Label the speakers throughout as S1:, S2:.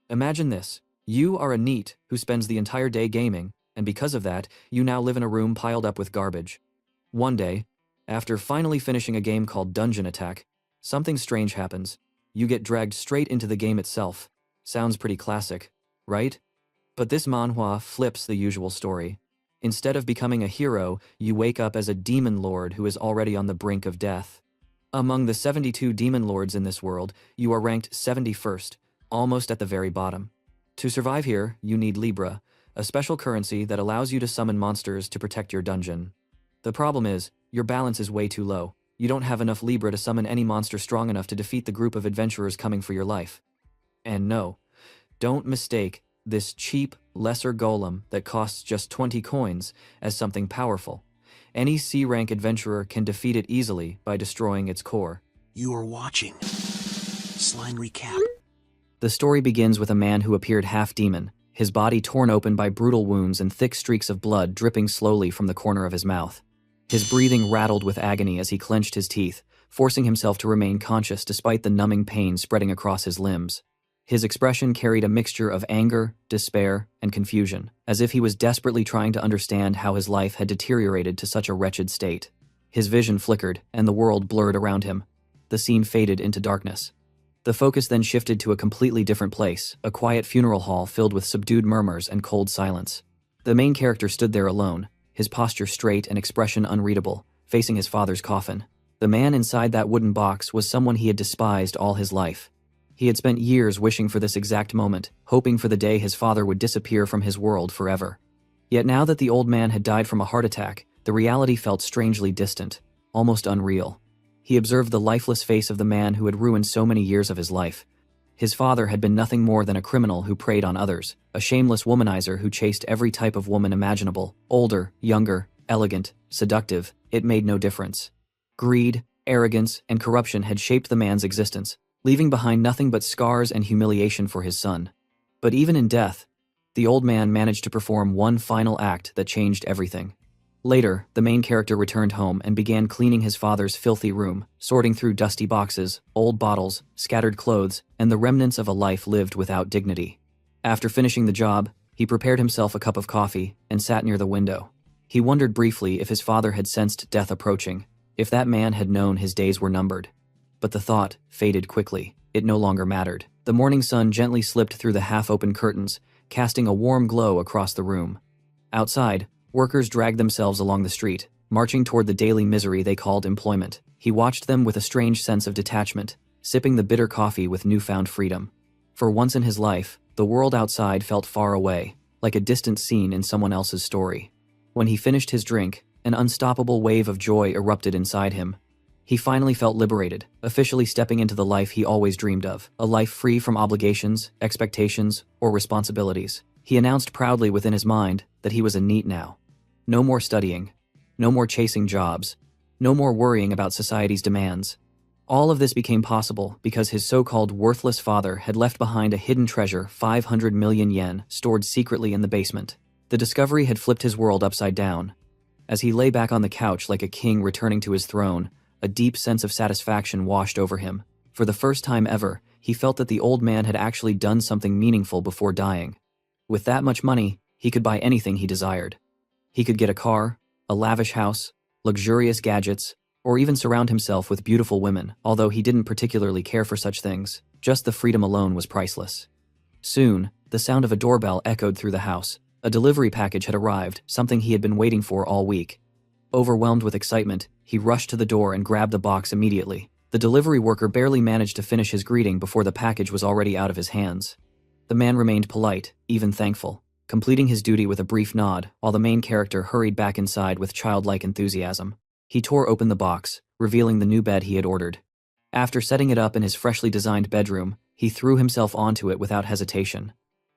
S1: Imagine this. You are a NEET who spends the entire day gaming, and because of that, you now live in a room piled up with garbage. One day, after finally finishing a game called Dungeon Attack, something strange happens. You get dragged straight into the game itself. Sounds pretty classic, right? But this manhwa flips the usual story. Instead of becoming a hero, you wake up as a demon lord who is already on the brink of death. Among the 72 demon lords in this world, you are ranked 71st, almost at the very bottom. To survive here, you need Libra, a special currency that allows you to summon monsters to protect your dungeon. The problem is, your balance is way too low. You don't have enough Libra to summon any monster strong enough to defeat the group of adventurers coming for your life. And no, don't mistake this cheap, lesser golem that costs just 20 coins as something powerful. Any C-rank adventurer can defeat it easily by destroying its core.
S2: You are watching Slime Recap.
S1: The story begins with a man who appeared half-demon, his body torn open by brutal wounds and thick streaks of blood dripping slowly from the corner of his mouth. His breathing rattled with agony as he clenched his teeth, forcing himself to remain conscious despite the numbing pain spreading across his limbs. His expression carried a mixture of anger, despair, and confusion, as if he was desperately trying to understand how his life had deteriorated to such a wretched state. His vision flickered, and the world blurred around him. The scene faded into darkness. The focus then shifted to a completely different place, a quiet funeral hall filled with subdued murmurs and cold silence. The main character stood there alone, his posture straight and expression unreadable, facing his father's coffin. The man inside that wooden box was someone he had despised all his life. He had spent years wishing for this exact moment, hoping for the day his father would disappear from his world forever. Yet now that the old man had died from a heart attack, the reality felt strangely distant, almost unreal. He observed the lifeless face of the man who had ruined so many years of his life. His father had been nothing more than a criminal who preyed on others, a shameless womanizer who chased every type of woman imaginable, older, younger, elegant, seductive, it made no difference. Greed, arrogance, and corruption had shaped the man's existence, leaving behind nothing but scars and humiliation for his son. But even in death, the old man managed to perform one final act that changed everything. Later, the main character returned home and began cleaning his father's filthy room, sorting through dusty boxes, old bottles, scattered clothes, and the remnants of a life lived without dignity. After finishing the job, he prepared himself a cup of coffee and sat near the window. He wondered briefly if his father had sensed death approaching, if that man had known his days were numbered. But the thought faded quickly. It no longer mattered. The morning sun gently slipped through the half-open curtains, casting a warm glow across the room. Outside, workers dragged themselves along the street, marching toward the daily misery they called employment. He watched them with a strange sense of detachment, sipping the bitter coffee with newfound freedom. For once in his life, the world outside felt far away, like a distant scene in someone else's story. When he finished his drink, an unstoppable wave of joy erupted inside him. He finally felt liberated, officially stepping into the life he always dreamed of, a life free from obligations, expectations, or responsibilities. He announced proudly within his mind that he was a NEET now. No more studying, no more chasing jobs, no more worrying about society's demands. All of this became possible because his so-called worthless father had left behind a hidden treasure, 500 million yen, stored secretly in the basement. The discovery had flipped his world upside down. As he lay back on the couch like a king returning to his throne, a deep sense of satisfaction washed over him. For the first time ever, he felt that the old man had actually done something meaningful before dying. With that much money, he could buy anything he desired. He could get a car, a lavish house, luxurious gadgets, or even surround himself with beautiful women, although he didn't particularly care for such things. Just the freedom alone was priceless. Soon, the sound of a doorbell echoed through the house. A delivery package had arrived, something he had been waiting for all week. Overwhelmed with excitement, he rushed to the door and grabbed the box immediately. The delivery worker barely managed to finish his greeting before the package was already out of his hands. The man remained polite, even thankful, completing his duty with a brief nod, while the main character hurried back inside with childlike enthusiasm. He tore open the box, revealing the new bed he had ordered. After setting it up in his freshly designed bedroom, he threw himself onto it without hesitation.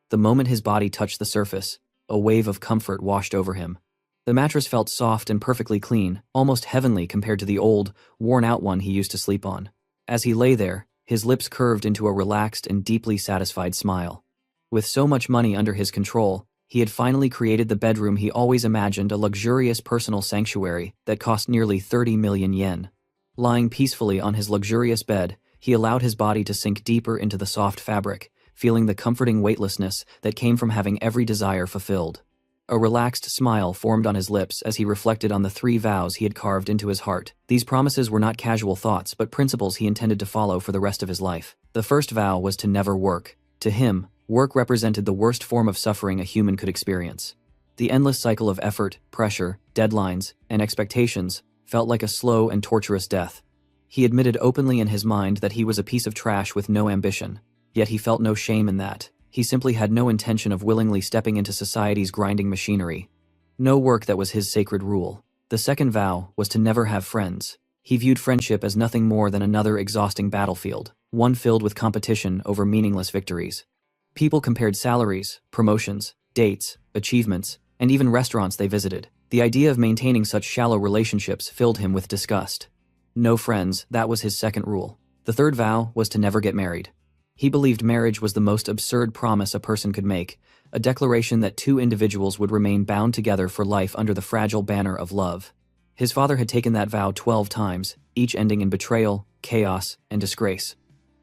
S1: The moment his body touched the surface, a wave of comfort washed over him. The mattress felt soft and perfectly clean, almost heavenly compared to the old, worn-out one he used to sleep on. As he lay there, his lips curved into a relaxed and deeply satisfied smile. With so much money under his control, he had finally created the bedroom he always imagined, a luxurious personal sanctuary that cost nearly 30 million yen. Lying peacefully on his luxurious bed, he allowed his body to sink deeper into the soft fabric, feeling the comforting weightlessness that came from having every desire fulfilled. A relaxed smile formed on his lips as he reflected on the 3 vows he had carved into his heart. These promises were not casual thoughts, but principles he intended to follow for the rest of his life. The first vow was to never work. To him, work represented the worst form of suffering a human could experience. The endless cycle of effort, pressure, deadlines, and expectations felt like a slow and torturous death. He admitted openly in his mind that he was a piece of trash with no ambition, yet he felt no shame in that. He simply had no intention of willingly stepping into society's grinding machinery. No work, that was his sacred rule. The second vow was to never have friends. He viewed friendship as nothing more than another exhausting battlefield, one filled with competition over meaningless victories. People compared salaries, promotions, dates, achievements, and even restaurants they visited. The idea of maintaining such shallow relationships filled him with disgust. No friends, that was his second rule. The third vow was to never get married. He believed marriage was the most absurd promise a person could make, a declaration that 2 individuals would remain bound together for life under the fragile banner of love. His father had taken that vow 12 times, each ending in betrayal, chaos, and disgrace.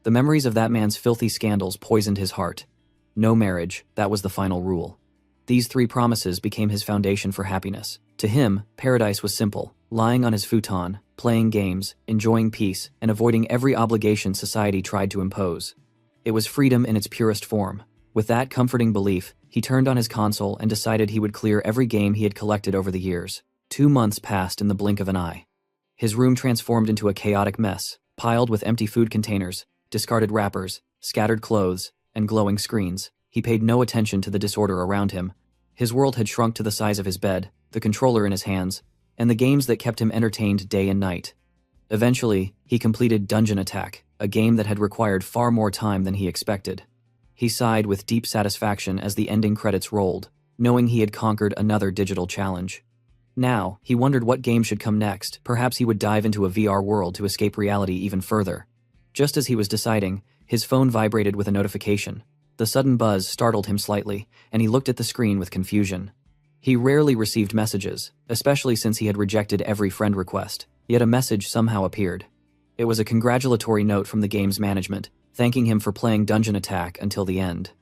S1: The memories of that man's filthy scandals poisoned his heart. No marriage, that was the final rule. These 3 promises became his foundation for happiness. To him, paradise was simple: lying on his futon, playing games, enjoying peace, and avoiding every obligation society tried to impose. It was freedom in its purest form. With that comforting belief, he turned on his console and decided he would clear every game he had collected over the years. 2 months passed in the blink of an eye. His room transformed into a chaotic mess, piled with empty food containers, discarded wrappers, scattered clothes, and glowing screens. He paid no attention to the disorder around him. His world had shrunk to the size of his bed, the controller in his hands, and the games that kept him entertained day and night. Eventually, he completed Dungeon Attack, a game that had required far more time than he expected. He sighed with deep satisfaction as the ending credits rolled, knowing he had conquered another digital challenge. Now, he wondered what game should come next. Perhaps he would dive into a VR world to escape reality even further. Just as he was deciding, his phone vibrated with a notification. The sudden buzz startled him slightly, and he looked at the screen with confusion. He rarely received messages, especially since he had rejected every friend request, yet a message somehow appeared. It was a congratulatory note from the game's management, thanking him for playing Dungeon Attack until the end.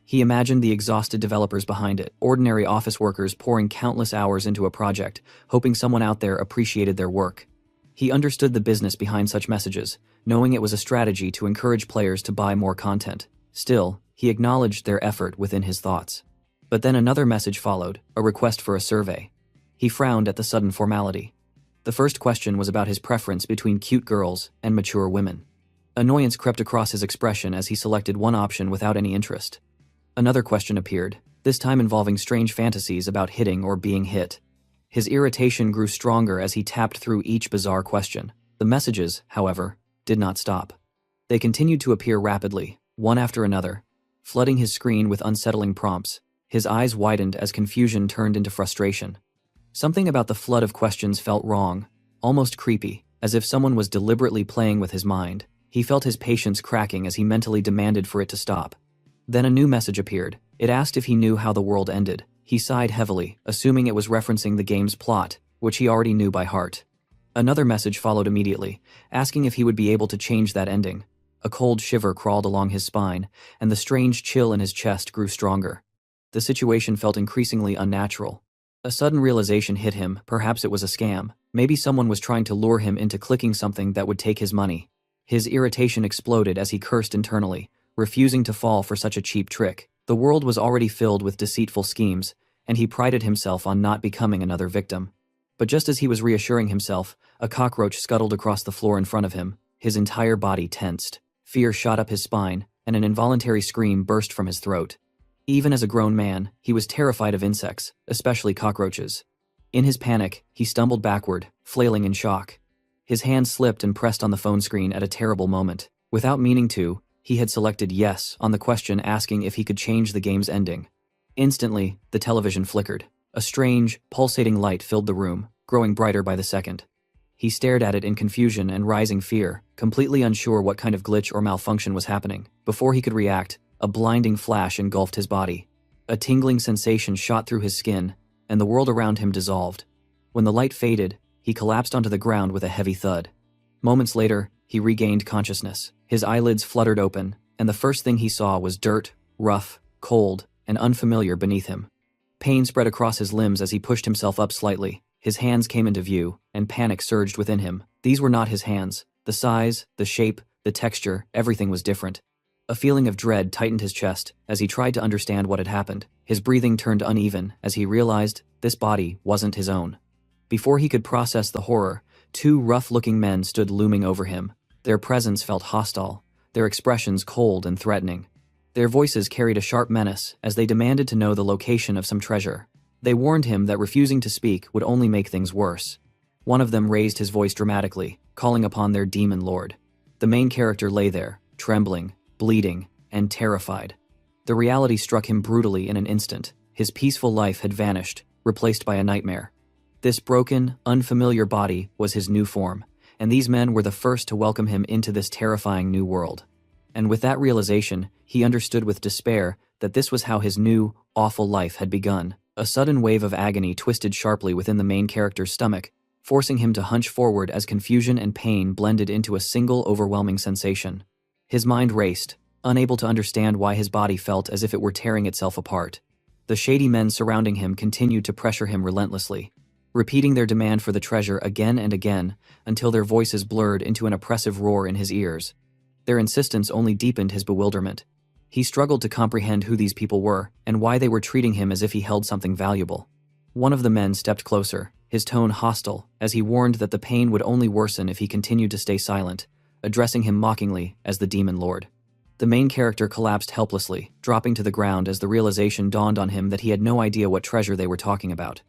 S1: He imagined the exhausted developers behind it, ordinary office workers pouring countless hours into a project, hoping someone out there appreciated their work. He understood the business behind such messages, knowing it was a strategy to encourage players to buy more content. Still, he acknowledged their effort within his thoughts. But then another message followed, a request for a survey. He frowned at the sudden formality. The first question was about his preference between cute girls and mature women. Annoyance crept across his expression as he selected one option without any interest. Another question appeared, this time involving strange fantasies about hitting or being hit. His irritation grew stronger as he tapped through each bizarre question. The messages, however, did not stop. They continued to appear rapidly, one after another, flooding his screen with unsettling prompts. His eyes widened as confusion turned into frustration. Something about the flood of questions felt wrong, almost creepy, as if someone was deliberately playing with his mind. He felt his patience cracking as he mentally demanded for it to stop. Then a new message appeared. It asked if he knew how the world ended. He sighed heavily, assuming it was referencing the game's plot, which he already knew by heart. Another message followed immediately, asking if he would be able to change that ending. A cold shiver crawled along his spine, and the strange chill in his chest grew stronger. The situation felt increasingly unnatural. A sudden realization hit him, perhaps it was a scam. Maybe someone was trying to lure him into clicking something that would take his money. His irritation exploded as he cursed internally, refusing to fall for such a cheap trick. The world was already filled with deceitful schemes, and he prided himself on not becoming another victim. But just as he was reassuring himself, a cockroach scuttled across the floor in front of him. His entire body tensed. Fear shot up his spine, and an involuntary scream burst from his throat. Even as a grown man, he was terrified of insects, especially cockroaches. In his panic, he stumbled backward, flailing in shock. His hand slipped and pressed on the phone screen at a terrible moment. Without meaning to, he had selected yes on the question asking if he could change the game's ending. Instantly, the television flickered. A strange, pulsating light filled the room, growing brighter by the second. He stared at it in confusion and rising fear, completely unsure what kind of glitch or malfunction was happening. Before he could react, a blinding flash engulfed his body. A tingling sensation shot through his skin, and the world around him dissolved. When the light faded, he collapsed onto the ground with a heavy thud. Moments later, he regained consciousness. His eyelids fluttered open, and the first thing he saw was dirt, rough, cold, and unfamiliar beneath him. Pain spread across his limbs as he pushed himself up slightly. His hands came into view, and panic surged within him. These were not his hands. The size, the shape, the texture, everything was different. A feeling of dread tightened his chest as he tried to understand what had happened. His breathing turned uneven as he realized this body wasn't his own. Before he could process the horror, two rough-looking men stood looming over him. Their presence felt hostile, their expressions cold and threatening. Their voices carried a sharp menace as they demanded to know the location of some treasure. They warned him that refusing to speak would only make things worse. One of them raised his voice dramatically, calling upon their demon lord. The main character lay there, trembling, bleeding, and terrified. The reality struck him brutally in an instant. His peaceful life had vanished, replaced by a nightmare. This broken, unfamiliar body was his new form, and these men were the first to welcome him into this terrifying new world. And with that realization, he understood with despair that this was how his new, awful life had begun. A sudden wave of agony twisted sharply within the main character's stomach, forcing him to hunch forward as confusion and pain blended into a single overwhelming sensation. His mind raced, unable to understand why his body felt as if it were tearing itself apart. The shady men surrounding him continued to pressure him relentlessly, repeating their demand for the treasure again and again until their voices blurred into an oppressive roar in his ears. Their insistence only deepened his bewilderment. He struggled to comprehend who these people were and why they were treating him as if he held something valuable. One of the men stepped closer, his tone hostile, as he warned that the pain would only worsen if he continued to stay silent, addressing him mockingly as the demon lord. The main character collapsed helplessly, dropping to the ground as the realization dawned on him that he had no idea what treasure they were talking about.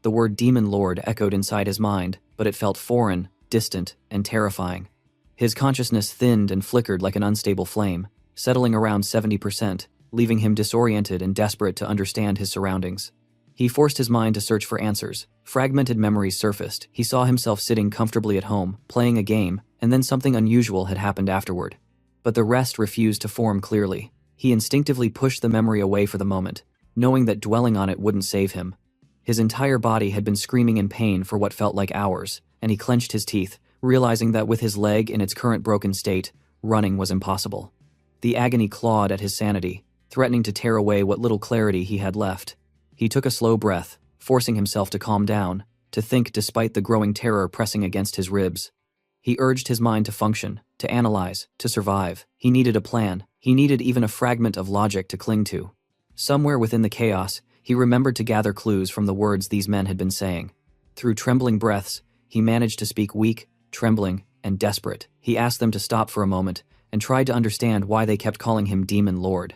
S1: The word demon lord echoed inside his mind, but it felt foreign, distant, and terrifying. His consciousness thinned and flickered like an unstable flame, settling around 70%, leaving him disoriented and desperate to understand his surroundings. He forced his mind to search for answers. Fragmented memories surfaced. He saw himself sitting comfortably at home, playing a game, and then something unusual had happened afterward. But the rest refused to form clearly. He instinctively pushed the memory away for the moment, knowing that dwelling on it wouldn't save him. His entire body had been screaming in pain for what felt like hours, and he clenched his teeth, realizing that with his leg in its current broken state, running was impossible. The agony clawed at his sanity, threatening to tear away what little clarity he had left. He took a slow breath, forcing himself to calm down, to think despite the growing terror pressing against his ribs. He urged his mind to function, to analyze, to survive. He needed a plan. He needed even a fragment of logic to cling to. Somewhere within the chaos, he remembered to gather clues from the words these men had been saying. Through trembling breaths, he managed to speak weak, trembling, and desperate. He asked them to stop for a moment and tried to understand why they kept calling him Demon Lord.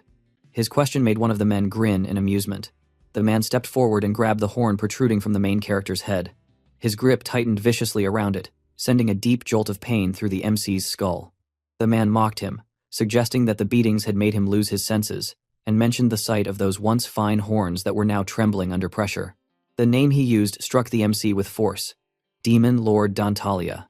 S1: His question made one of the men grin in amusement. The man stepped forward and grabbed the horn protruding from the main character's head. His grip tightened viciously around it, sending a deep jolt of pain through the MC's skull. The man mocked him, suggesting that the beatings had made him lose his senses, and mentioned the sight of those once fine horns that were now trembling under pressure. The name he used struck the MC with force. Demon Lord Dantalia.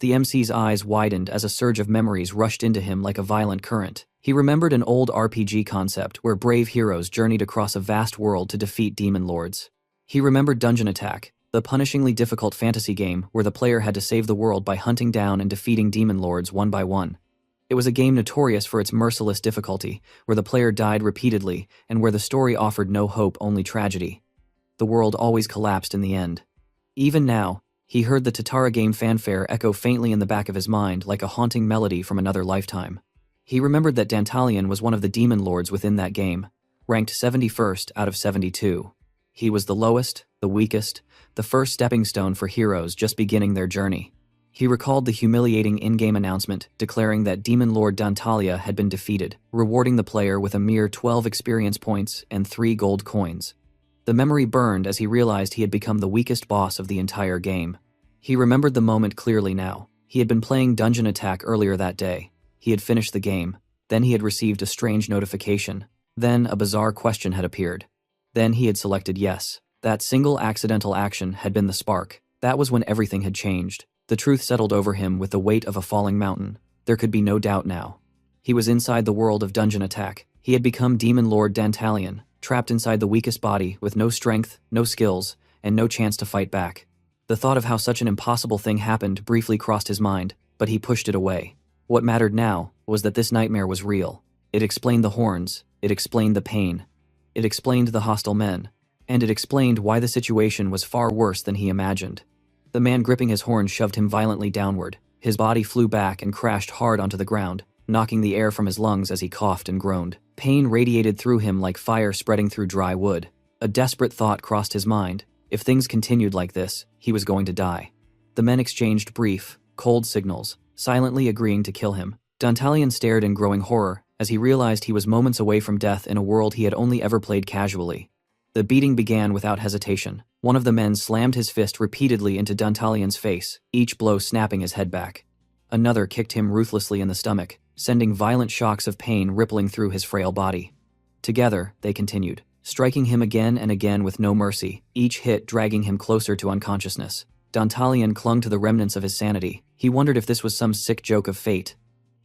S1: The MC's eyes widened as a surge of memories rushed into him like a violent current. He remembered an old RPG concept where brave heroes journeyed across a vast world to defeat demon lords. He remembered Dungeon Attack, the punishingly difficult fantasy game where the player had to save the world by hunting down and defeating demon lords one by one. It was a game notorious for its merciless difficulty, where the player died repeatedly and where the story offered no hope, only tragedy. The world always collapsed in the end. Even now, he heard the Tatara game fanfare echo faintly in the back of his mind like a haunting melody from another lifetime. He remembered that Dantalion was one of the demon lords within that game, ranked 71st out of 72. He was the lowest, the weakest, the first stepping stone for heroes just beginning their journey. He recalled the humiliating in-game announcement declaring that Demon Lord Dantalia had been defeated, rewarding the player with a mere 12 experience points and 3 gold coins. The memory burned as he realized he had become the weakest boss of the entire game. He remembered the moment clearly now. He had been playing Dungeon Attack earlier that day. He had finished the game. Then he had received a strange notification. Then a bizarre question had appeared. Then he had selected yes. That single accidental action had been the spark. That was when everything had changed. The truth settled over him with the weight of a falling mountain. There could be no doubt now. He was inside the world of Dungeon Attack. He had become Demon Lord Dantalion, trapped inside the weakest body with no strength, no skills, and no chance to fight back. The thought of how such an impossible thing happened briefly crossed his mind, but he pushed it away. What mattered now was that this nightmare was real. It explained the horns, it explained the pain, it explained the hostile men, and it explained why the situation was far worse than he imagined. The man gripping his horn shoved him violently downward. His body flew back and crashed hard onto the ground, knocking the air from his lungs as he coughed and groaned. Pain radiated through him like fire spreading through dry wood. A desperate thought crossed his mind. If things continued like this, he was going to die. The men exchanged brief, cold signals, silently agreeing to kill him. Dantalian stared in growing horror as he realized he was moments away from death in a world he had only ever played casually. The beating began without hesitation. One of the men slammed his fist repeatedly into Dantalian's face, each blow snapping his head back. Another kicked him ruthlessly in the stomach, sending violent shocks of pain rippling through his frail body. Together, they continued, striking him again and again with no mercy, each hit dragging him closer to unconsciousness. Dantalian clung to the remnants of his sanity. He wondered if this was some sick joke of fate.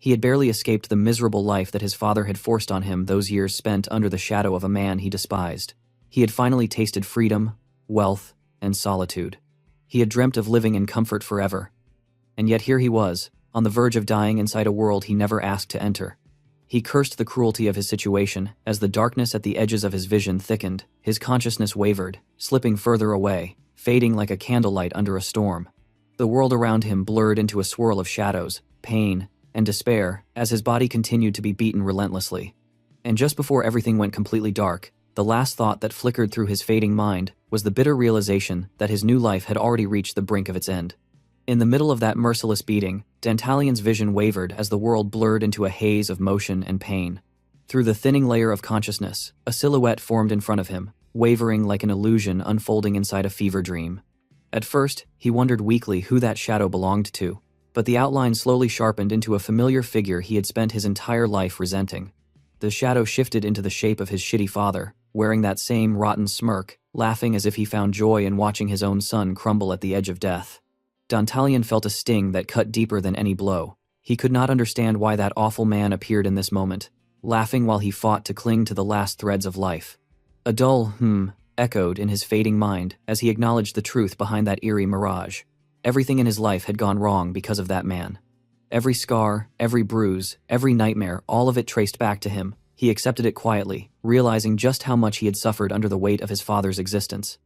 S1: He had barely escaped the miserable life that his father had forced on him those years spent under the shadow of a man he despised. He had finally tasted freedom, wealth, and solitude. He had dreamt of living in comfort forever. And yet here he was, on the verge of dying inside a world he never asked to enter. He cursed the cruelty of his situation as the darkness at the edges of his vision thickened. His consciousness wavered, slipping further away, fading like a candlelight under a storm. The world around him blurred into a swirl of shadows, pain, and despair as his body continued to be beaten relentlessly. And just before everything went completely dark, the last thought that flickered through his fading mind was the bitter realization that his new life had already reached the brink of its end. In the middle of that merciless beating, Dantalian's vision wavered as the world blurred into a haze of motion and pain. Through the thinning layer of consciousness, a silhouette formed in front of him, wavering like an illusion unfolding inside a fever dream. At first, he wondered weakly who that shadow belonged to, but the outline slowly sharpened into a familiar figure he had spent his entire life resenting. The shadow shifted into the shape of his shitty father, wearing that same rotten smirk, laughing as if he found joy in watching his own son crumble at the edge of death. Dantalian felt a sting that cut deeper than any blow. He could not understand why that awful man appeared in this moment, laughing while he fought to cling to the last threads of life. A dull echoed in his fading mind as he acknowledged the truth behind that eerie mirage. Everything in his life had gone wrong because of that man. Every scar, every bruise, every nightmare, all of it traced back to him. He accepted it quietly, realizing just how much he had suffered under the weight of his father's existence.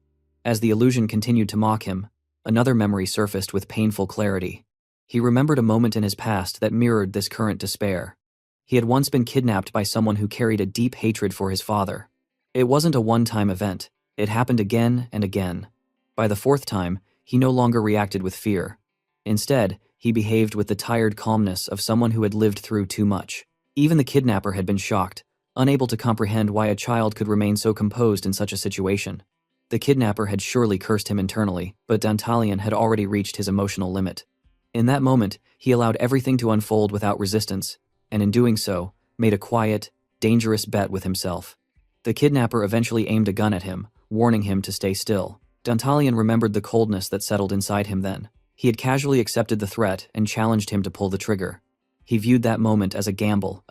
S1: As the illusion continued to mock him, another memory surfaced with painful clarity. He remembered a moment in his past that mirrored this current despair. He had once been kidnapped by someone who carried a deep hatred for his father. It wasn't a one-time event. It happened again and again. By the fourth time, he no longer reacted with fear. Instead, he behaved with the tired calmness of someone who had lived through too much. Even the kidnapper had been shocked, unable to comprehend why a child could remain so composed in such a situation. The kidnapper had surely cursed him internally, but Dantalian had already reached his emotional limit. In that moment, he allowed everything to unfold without resistance, and in doing so, made a quiet, dangerous bet with himself. The kidnapper eventually aimed a gun at him, warning him to stay still. Dantalian remembered the coldness that settled inside him then. He had casually accepted the threat and challenged him to pull the trigger. He viewed that moment as a gamble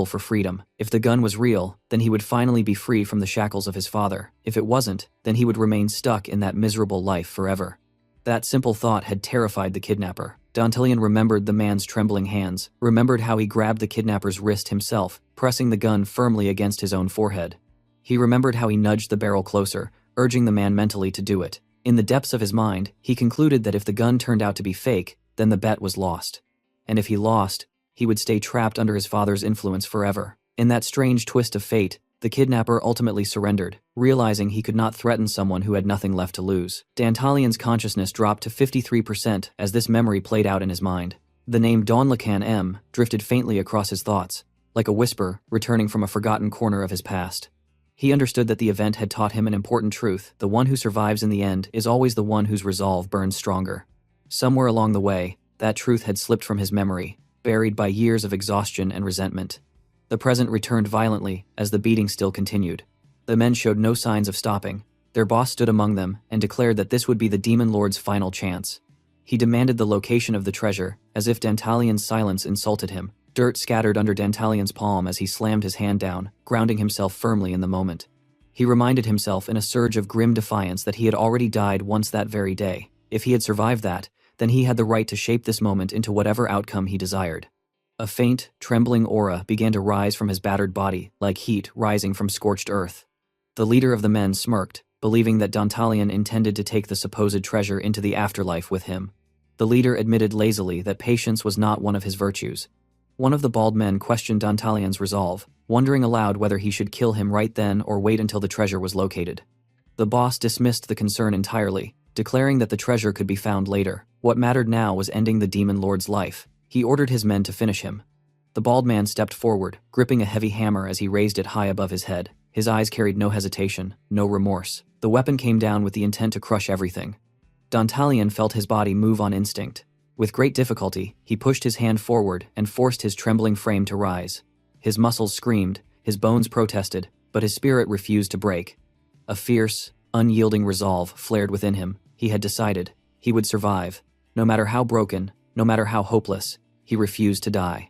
S1: for freedom. If the gun was real, then he would finally be free from the shackles of his father. If it wasn't, then he would remain stuck in that miserable life forever. That simple thought had terrified the kidnapper. Dantalian remembered the man's trembling hands, remembered how he grabbed the kidnapper's wrist himself, pressing the gun firmly against his own forehead. He remembered how he nudged the barrel closer, urging the man mentally to do it. In the depths of his mind, he concluded that if the gun turned out to be fake, then the bet was lost. And if he lost, he would stay trapped under his father's influence forever. In that strange twist of fate, the kidnapper ultimately surrendered, realizing he could not threaten someone who had nothing left to lose. Dantalian's consciousness dropped to 53% as this memory played out in his mind. The name Donlacan M drifted faintly across his thoughts, like a whisper returning from a forgotten corner of his past. He understood that the event had taught him an important truth: the one who survives in the end is always the one whose resolve burns stronger. Somewhere along the way, that truth had slipped from his memory, buried by years of exhaustion and resentment. The present returned violently as the beating still continued. The men showed no signs of stopping. Their boss stood among them and declared that this would be the Demon Lord's final chance. He demanded the location of the treasure, as if Dantalian's silence insulted him. Dirt scattered under Dantalian's palm as he slammed his hand down, grounding himself firmly in the moment. He reminded himself in a surge of grim defiance that he had already died once that very day. If he had survived that, then he had the right to shape this moment into whatever outcome he desired. A faint, trembling aura began to rise from his battered body, like heat rising from scorched earth. The leader of the men smirked, believing that Dantalion intended to take the supposed treasure into the afterlife with him. The leader admitted lazily that patience was not one of his virtues. One of the bald men questioned Dantalion's resolve, wondering aloud whether he should kill him right then or wait until the treasure was located. The boss dismissed the concern entirely, declaring that the treasure could be found later. What mattered now was ending the demon lord's life. He ordered his men to finish him. The bald man stepped forward, gripping a heavy hammer as he raised it high above his head. His eyes carried no hesitation, no remorse. The weapon came down with the intent to crush everything. Dantalion felt his body move on instinct. With great difficulty, he pushed his hand forward and forced his trembling frame to rise. His muscles screamed, his bones protested, but his spirit refused to break. A fierce, unyielding resolve flared within him. He had decided. He would survive. No matter how broken, no matter how hopeless, he refused to die.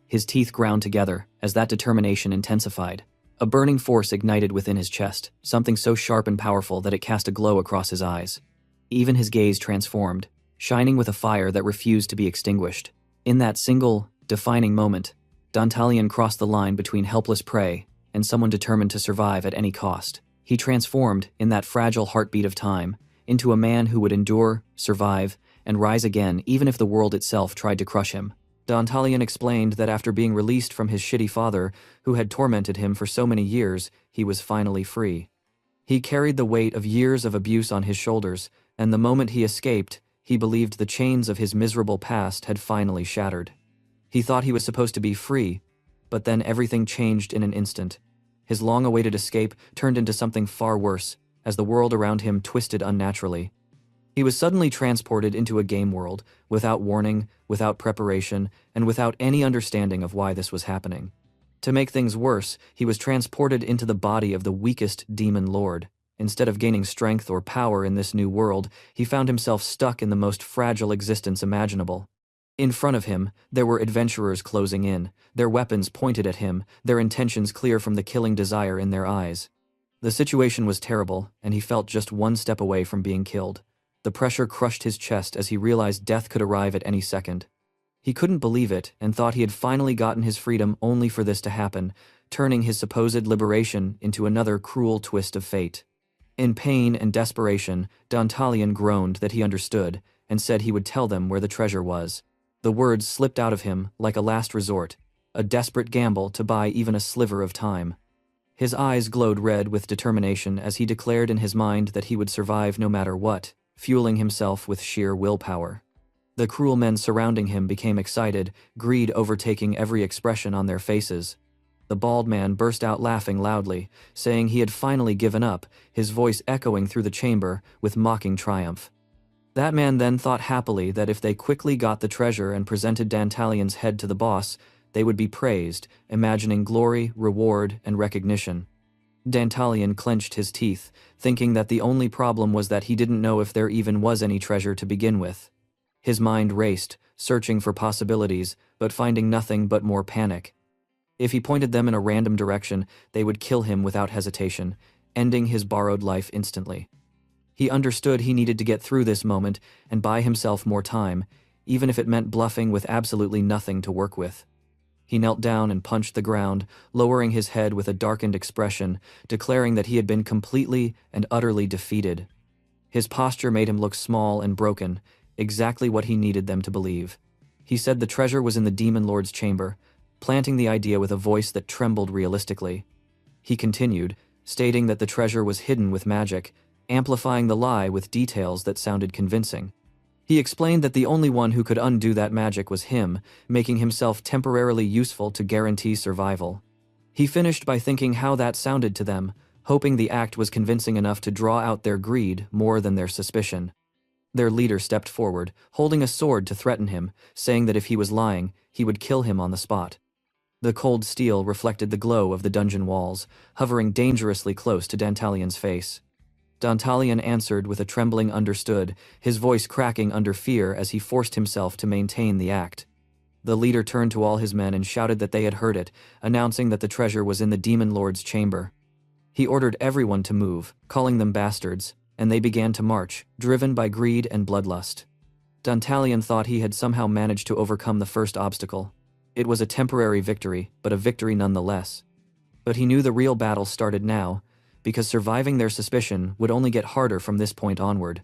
S1: His teeth ground together as that determination intensified. A burning force ignited within his chest, something so sharp and powerful that it cast a glow across his eyes. Even his gaze transformed, shining with a fire that refused to be extinguished. In that single, defining moment, Dantalion crossed the line between helpless prey and someone determined to survive at any cost. He transformed, in that fragile heartbeat of time, into a man who would endure, survive, and rise again even if the world itself tried to crush him. Dantalion explained that after being released from his shitty father, who had tormented him for so many years, he was finally free. He carried the weight of years of abuse on his shoulders, and the moment he escaped, he believed the chains of his miserable past had finally shattered. He thought he was supposed to be free, but then everything changed in an instant. His long-awaited escape turned into something far worse, as the world around him twisted unnaturally. He was suddenly transported into a game world, without warning, without preparation, and without any understanding of why this was happening. To make things worse, he was transported into the body of the weakest demon lord. Instead of gaining strength or power in this new world, he found himself stuck in the most fragile existence imaginable. In front of him, there were adventurers closing in, their weapons pointed at him, their intentions clear from the killing desire in their eyes. The situation was terrible, and he felt just one step away from being killed. The pressure crushed his chest as he realized death could arrive at any second. He couldn't believe it and thought he had finally gotten his freedom only for this to happen, turning his supposed liberation into another cruel twist of fate. In pain and desperation, Dantalion groaned that he understood and said he would tell them where the treasure was. The words slipped out of him like a last resort, a desperate gamble to buy even a sliver of time. His eyes glowed red with determination as he declared in his mind that he would survive no matter what, fueling himself with sheer willpower. The cruel men surrounding him became excited, greed overtaking every expression on their faces. The bald man burst out laughing loudly, saying he had finally given up, his voice echoing through the chamber with mocking triumph. That man then thought happily that if they quickly got the treasure and presented Dantalion's head to the boss, they would be praised, imagining glory, reward, and recognition. Dantalion clenched his teeth, thinking that the only problem was that he didn't know if there even was any treasure to begin with. His mind raced, searching for possibilities, but finding nothing but more panic. If he pointed them in a random direction, they would kill him without hesitation, ending his borrowed life instantly. He understood he needed to get through this moment and buy himself more time, even if it meant bluffing with absolutely nothing to work with. He knelt down and punched the ground, lowering his head with a darkened expression, declaring that he had been completely and utterly defeated. His posture made him look small and broken, exactly what he needed them to believe. He said the treasure was in the demon lord's chamber, planting the idea with a voice that trembled realistically. He continued, stating that the treasure was hidden with magic, amplifying the lie with details that sounded convincing. He explained that the only one who could undo that magic was him, making himself temporarily useful to guarantee survival. He finished by thinking how that sounded to them, hoping the act was convincing enough to draw out their greed more than their suspicion. Their leader stepped forward, holding a sword to threaten him, saying that if he was lying, he would kill him on the spot. The cold steel reflected the glow of the dungeon walls, hovering dangerously close to Dantalion's face. Dantalion answered with a trembling understood, his voice cracking under fear as he forced himself to maintain the act. The leader turned to all his men and shouted that they had heard it, announcing that the treasure was in the demon lord's chamber. He ordered everyone to move, calling them bastards, and they began to march, driven by greed and bloodlust. Dantalion thought he had somehow managed to overcome the first obstacle. It was a temporary victory, but a victory nonetheless. But he knew the real battle started now, because surviving their suspicion would only get harder from this point onward.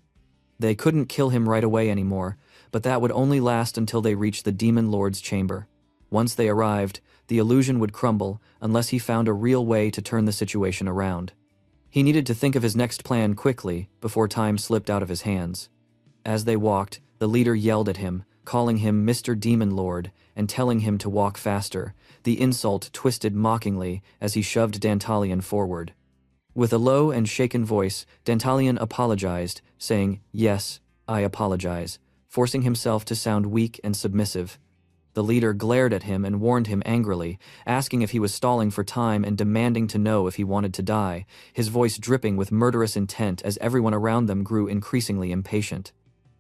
S1: They couldn't kill him right away anymore, but that would only last until they reached the Demon Lord's chamber. Once they arrived, the illusion would crumble unless he found a real way to turn the situation around. He needed to think of his next plan quickly before time slipped out of his hands. As they walked, the leader yelled at him, calling him Mr. Demon Lord and telling him to walk faster, the insult twisted mockingly as he shoved Dantalion forward. With a low and shaken voice, Dantalion apologized, saying, "Yes, I apologize," forcing himself to sound weak and submissive. The leader glared at him and warned him angrily, asking if he was stalling for time and demanding to know if he wanted to die, his voice dripping with murderous intent as everyone around them grew increasingly impatient.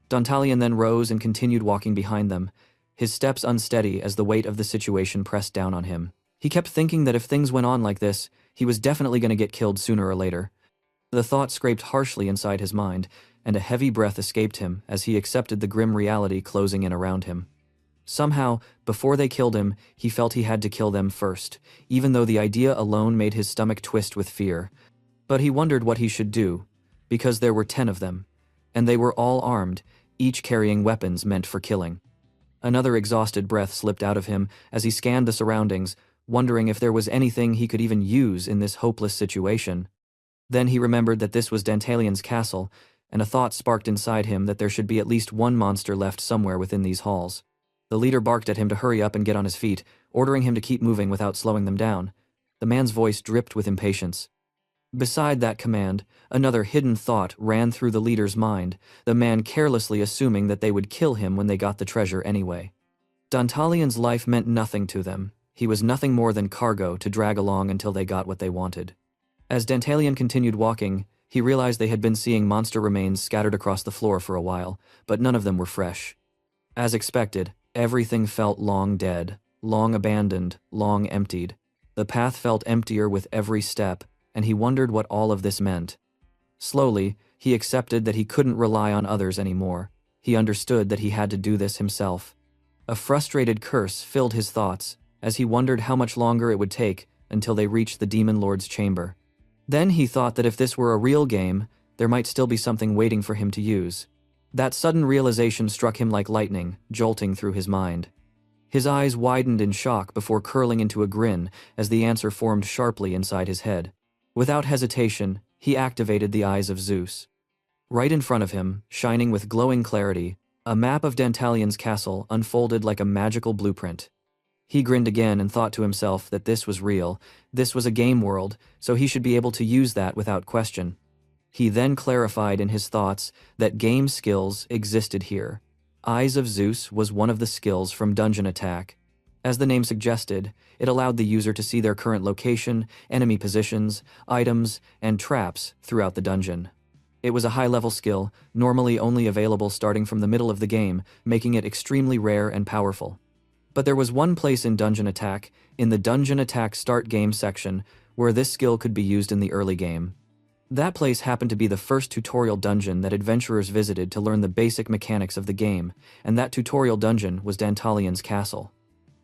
S1: Dantalion then rose and continued walking behind them, his steps unsteady as the weight of the situation pressed down on him. He kept thinking that if things went on like this, he was definitely going to get killed sooner or later. The thought scraped harshly inside his mind, and a heavy breath escaped him as he accepted the grim reality closing in around him. Somehow, before they killed him, he felt he had to kill them first, even though the idea alone made his stomach twist with fear. But he wondered what he should do, because there were 10 of them, and they were all armed, each carrying weapons meant for killing. Another exhausted breath slipped out of him as he scanned the surroundings, wondering if there was anything he could even use in this hopeless situation. Then he remembered that this was Dantalion's castle, and a thought sparked inside him that there should be at least one monster left somewhere within these halls. The leader barked at him to hurry up and get on his feet, ordering him to keep moving without slowing them down. The man's voice dripped with impatience. Beside that command, another hidden thought ran through the leader's mind, the man carelessly assuming that they would kill him when they got the treasure anyway. Dantalion's life meant nothing to them. He was nothing more than cargo to drag along until they got what they wanted. As Dantalion continued walking, he realized they had been seeing monster remains scattered across the floor for a while, but none of them were fresh. As expected, everything felt long dead, long abandoned, long emptied. The path felt emptier with every step, and he wondered what all of this meant. Slowly, he accepted that he couldn't rely on others anymore. He understood that he had to do this himself. A frustrated curse filled his thoughts, as he wondered how much longer it would take until they reached the Demon Lord's chamber. Then he thought that if this were a real game, there might still be something waiting for him to use. That sudden realization struck him like lightning, jolting through his mind. His eyes widened in shock before curling into a grin as the answer formed sharply inside his head. Without hesitation, he activated the eyes of Zeus. Right in front of him, shining with glowing clarity, a map of Dantalion's castle unfolded like a magical blueprint. He grinned again and thought to himself that this was real, this was a game world, so he should be able to use that without question. He then clarified in his thoughts that game skills existed here. Eyes of Zeus was one of the skills from Dungeon Attack. As the name suggested, it allowed the user to see their current location, enemy positions, items, and traps throughout the dungeon. It was a high-level skill, normally only available starting from the middle of the game, making it extremely rare and powerful. But there was one place in Dungeon Attack, in the Dungeon Attack Start Game section, where this skill could be used in the early game. That place happened to be the first tutorial dungeon that adventurers visited to learn the basic mechanics of the game, and that tutorial dungeon was Dantalion's castle.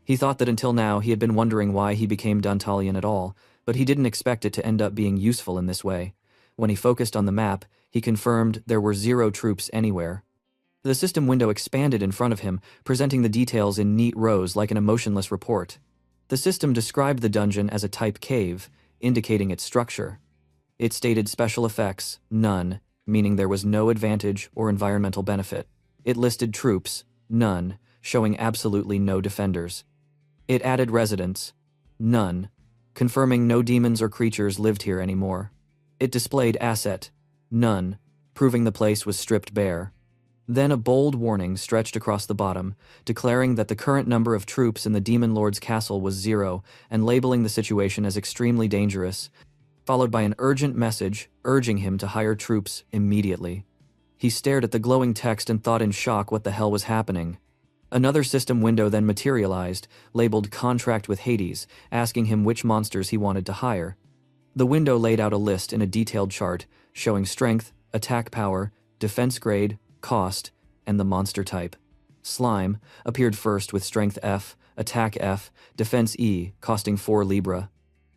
S1: He thought that until now he had been wondering why he became Dantalion at all, but he didn't expect it to end up being useful in this way. When he focused on the map, he confirmed there were 0 troops anywhere. The system window expanded in front of him, presenting the details in neat rows like an emotionless report. The system described the dungeon as a type cave, indicating its structure. It stated special effects, none, meaning there was no advantage or environmental benefit. It listed troops, none, showing absolutely no defenders. It added residents, none, confirming no demons or creatures lived here anymore. It displayed asset, none, proving the place was stripped bare. Then a bold warning stretched across the bottom, declaring that the current number of troops in the Demon Lord's castle was 0 and labeling the situation as extremely dangerous, followed by an urgent message urging him to hire troops immediately. He stared at the glowing text and thought in shock what the hell was happening. Another system window then materialized, labeled Contract with Hades, asking him which monsters he wanted to hire. The window laid out a list in a detailed chart, showing strength, attack power, defense grade, cost, and the monster type. Slime appeared first with strength F, attack F, defense E, costing 4 libra.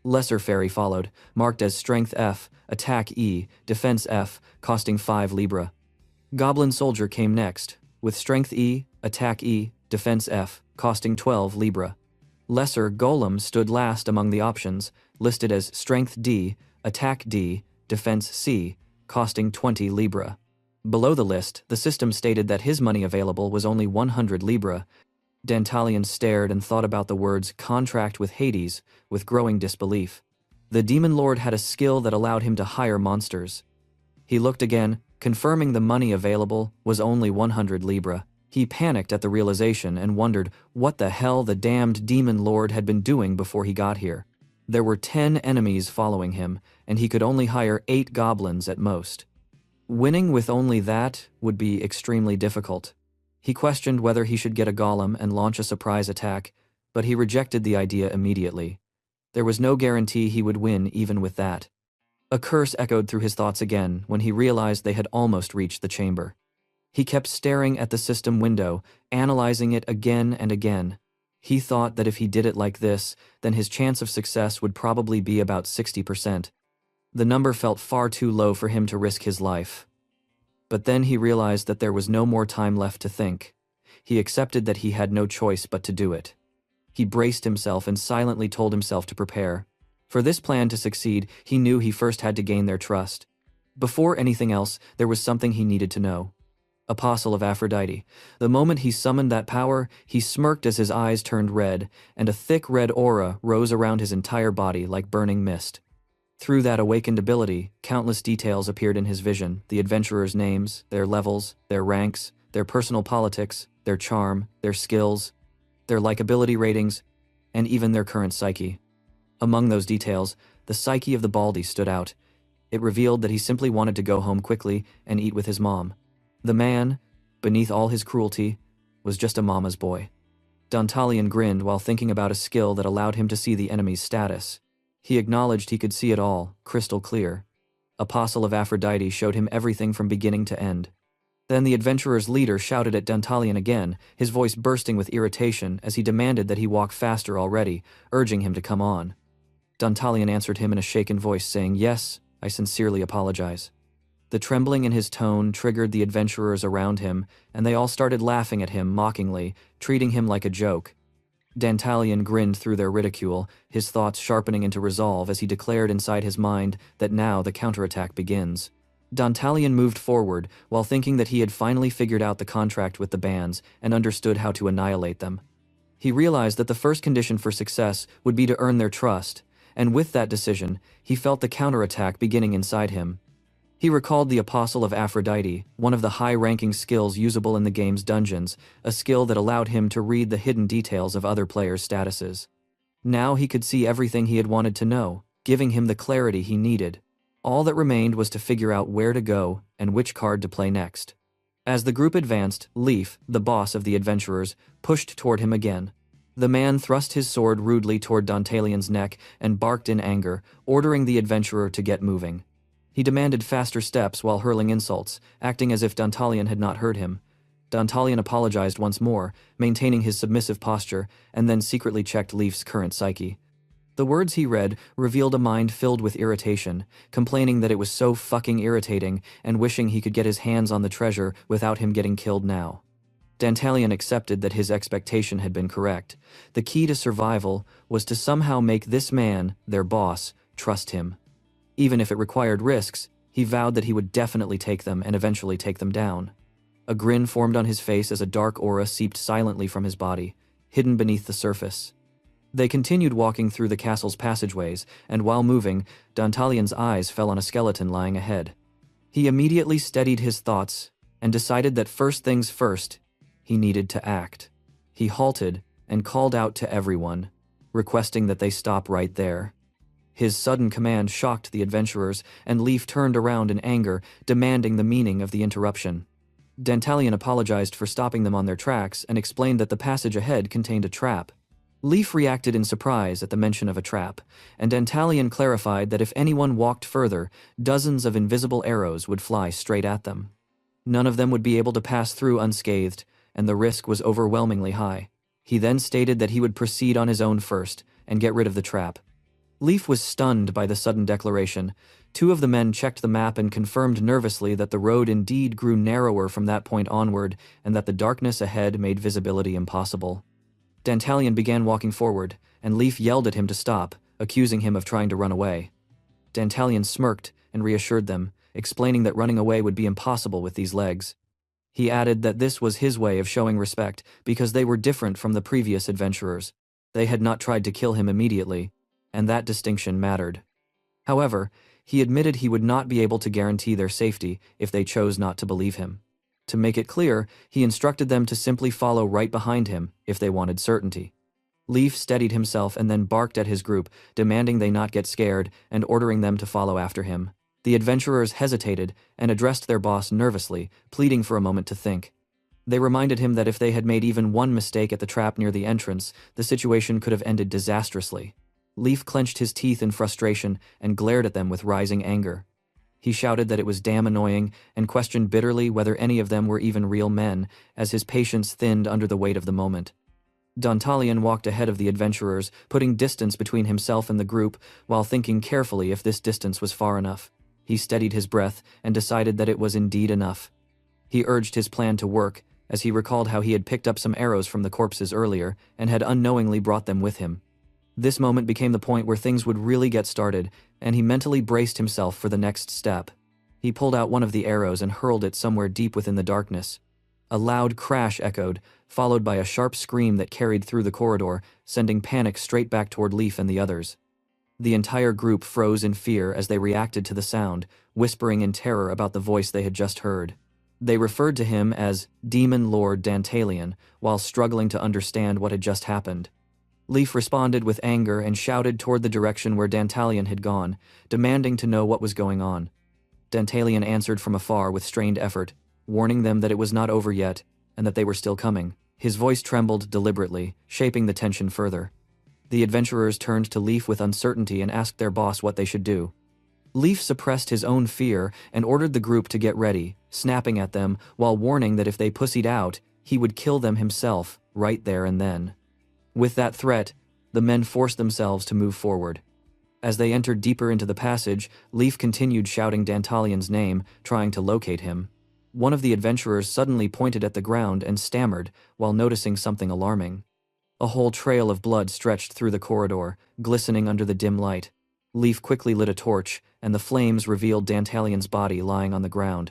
S1: Lesser fairy followed, marked as strength F, attack E, defense F, costing 5 libra. Goblin soldier came next, with strength E, attack E, defense F, costing 12 libra. Lesser golem stood last among the options, listed as strength D, attack D, defense C, costing 20 libra. Below the list, the system stated that his money available was only 100 libra. Dantalian stared and thought about the words contract with Hades with growing disbelief. The demon lord had a skill that allowed him to hire monsters. He looked again, confirming the money available was only 100 libra. He panicked at the realization and wondered what the hell the damned demon lord had been doing before he got here. There were 10 enemies following him, and he could only hire 8 goblins at most. Winning with only that would be extremely difficult. He questioned whether he should get a golem and launch a surprise attack, but he rejected the idea immediately. There was no guarantee he would win even with that. A curse echoed through his thoughts again when he realized they had almost reached the chamber. He kept staring at the system window, analyzing it again and again. He thought that if he did it like this, then his chance of success would probably be about 60%. The number felt far too low for him to risk his life. But then he realized that there was no more time left to think. He accepted that he had no choice but to do it. He braced himself and silently told himself to prepare. For this plan to succeed, he knew he first had to gain their trust. Before anything else, there was something he needed to know. Apostle of Aphrodite. The moment he summoned that power, he smirked as his eyes turned red, and a thick red aura rose around his entire body like burning mist. Through that awakened ability, countless details appeared in his vision: the adventurers' names, their levels, their ranks, their personal politics, their charm, their skills, their likability ratings, and even their current psyche. Among those details, the psyche of the Baldy stood out. It revealed that he simply wanted to go home quickly and eat with his mom. The man, beneath all his cruelty, was just a mama's boy. Dantalian grinned while thinking about a skill that allowed him to see the enemy's status. He acknowledged he could see it all, crystal clear. Apostle of Aphrodite showed him everything from beginning to end. Then the adventurer's leader shouted at Dantalian again, his voice bursting with irritation as he demanded that he walk faster already, urging him to come on. Dantalian answered him in a shaken voice, saying, "Yes, I sincerely apologize." The trembling in his tone triggered the adventurers around him, and they all started laughing at him mockingly, treating him like a joke. Dantalian grinned through their ridicule, his thoughts sharpening into resolve as he declared inside his mind that now the counterattack begins. Dantalian moved forward, while thinking that he had finally figured out the contract with the bands and understood how to annihilate them. He realized that the first condition for success would be to earn their trust, and with that decision, he felt the counterattack beginning inside him. He recalled the Apostle of Aphrodite, one of the high-ranking skills usable in the game's dungeons, a skill that allowed him to read the hidden details of other players' statuses. Now he could see everything he had wanted to know, giving him the clarity he needed. All that remained was to figure out where to go and which card to play next. As the group advanced, Leaf, the boss of the adventurers, pushed toward him again. The man thrust his sword rudely toward Dantalian's neck and barked in anger, ordering the adventurer to get moving. He demanded faster steps while hurling insults, acting as if Dantalian had not heard him. Dantalian apologized once more, maintaining his submissive posture, and then secretly checked Leaf's current psyche. The words he read revealed a mind filled with irritation, complaining that it was so fucking irritating and wishing he could get his hands on the treasure without him getting killed now. Dantalian accepted that his expectation had been correct. The key to survival was to somehow make this man, their boss, trust him. Even if it required risks, he vowed that he would definitely take them and eventually take them down. A grin formed on his face as a dark aura seeped silently from his body, hidden beneath the surface. They continued walking through the castle's passageways, and while moving, Dantalian's eyes fell on a skeleton lying ahead. He immediately steadied his thoughts and decided that first things first, he needed to act. He halted and called out to everyone, requesting that they stop right there. His sudden command shocked the adventurers, and Leaf turned around in anger, demanding the meaning of the interruption. Dantalian apologized for stopping them on their tracks and explained that the passage ahead contained a trap. Leaf reacted in surprise at the mention of a trap, and Dantalian clarified that if anyone walked further, dozens of invisible arrows would fly straight at them. None of them would be able to pass through unscathed, and the risk was overwhelmingly high. He then stated that he would proceed on his own first and get rid of the trap. Leaf was stunned by the sudden declaration. Two of the men checked the map and confirmed nervously that the road indeed grew narrower from that point onward and that the darkness ahead made visibility impossible. Dantalion began walking forward, and Leaf yelled at him to stop, accusing him of trying to run away. Dantalion smirked and reassured them, explaining that running away would be impossible with these legs. He added that this was his way of showing respect because they were different from the previous adventurers. They had not tried to kill him immediately, and that distinction mattered. However, he admitted he would not be able to guarantee their safety if they chose not to believe him. To make it clear, he instructed them to simply follow right behind him if they wanted certainty. Leaf steadied himself and then barked at his group, demanding they not get scared and ordering them to follow after him. The adventurers hesitated and addressed their boss nervously, pleading for a moment to think. They reminded him that if they had made even one mistake at the trap near the entrance, the situation could have ended disastrously. Leaf clenched his teeth in frustration and glared at them with rising anger. He shouted that it was damn annoying and questioned bitterly whether any of them were even real men, as his patience thinned under the weight of the moment. Dantalion walked ahead of the adventurers, putting distance between himself and the group while thinking carefully if this distance was far enough. He steadied his breath and decided that it was indeed enough. He urged his plan to work, as he recalled how he had picked up some arrows from the corpses earlier and had unknowingly brought them with him. This moment became the point where things would really get started, and he mentally braced himself for the next step. He pulled out one of the arrows and hurled it somewhere deep within the darkness. A loud crash echoed, followed by a sharp scream that carried through the corridor, sending panic straight back toward Leaf and the others. The entire group froze in fear as they reacted to the sound, whispering in terror about the voice they had just heard. They referred to him as Demon Lord Dantalion, while struggling to understand what had just happened. Leaf responded with anger and shouted toward the direction where Dantalion had gone, demanding to know what was going on. Dantalion answered from afar with strained effort, warning them that it was not over yet and that they were still coming. His voice trembled deliberately, shaping the tension further. The adventurers turned to Leaf with uncertainty and asked their boss what they should do. Leaf suppressed his own fear and ordered the group to get ready, snapping at them while warning that if they pussied out, he would kill them himself, right there and then. With that threat, the men forced themselves to move forward. As they entered deeper into the passage, Leaf continued shouting Dantalion's name, trying to locate him. One of the adventurers suddenly pointed at the ground and stammered while noticing something alarming. A whole trail of blood stretched through the corridor, glistening under the dim light. Leaf quickly lit a torch, and the flames revealed Dantalion's body lying on the ground.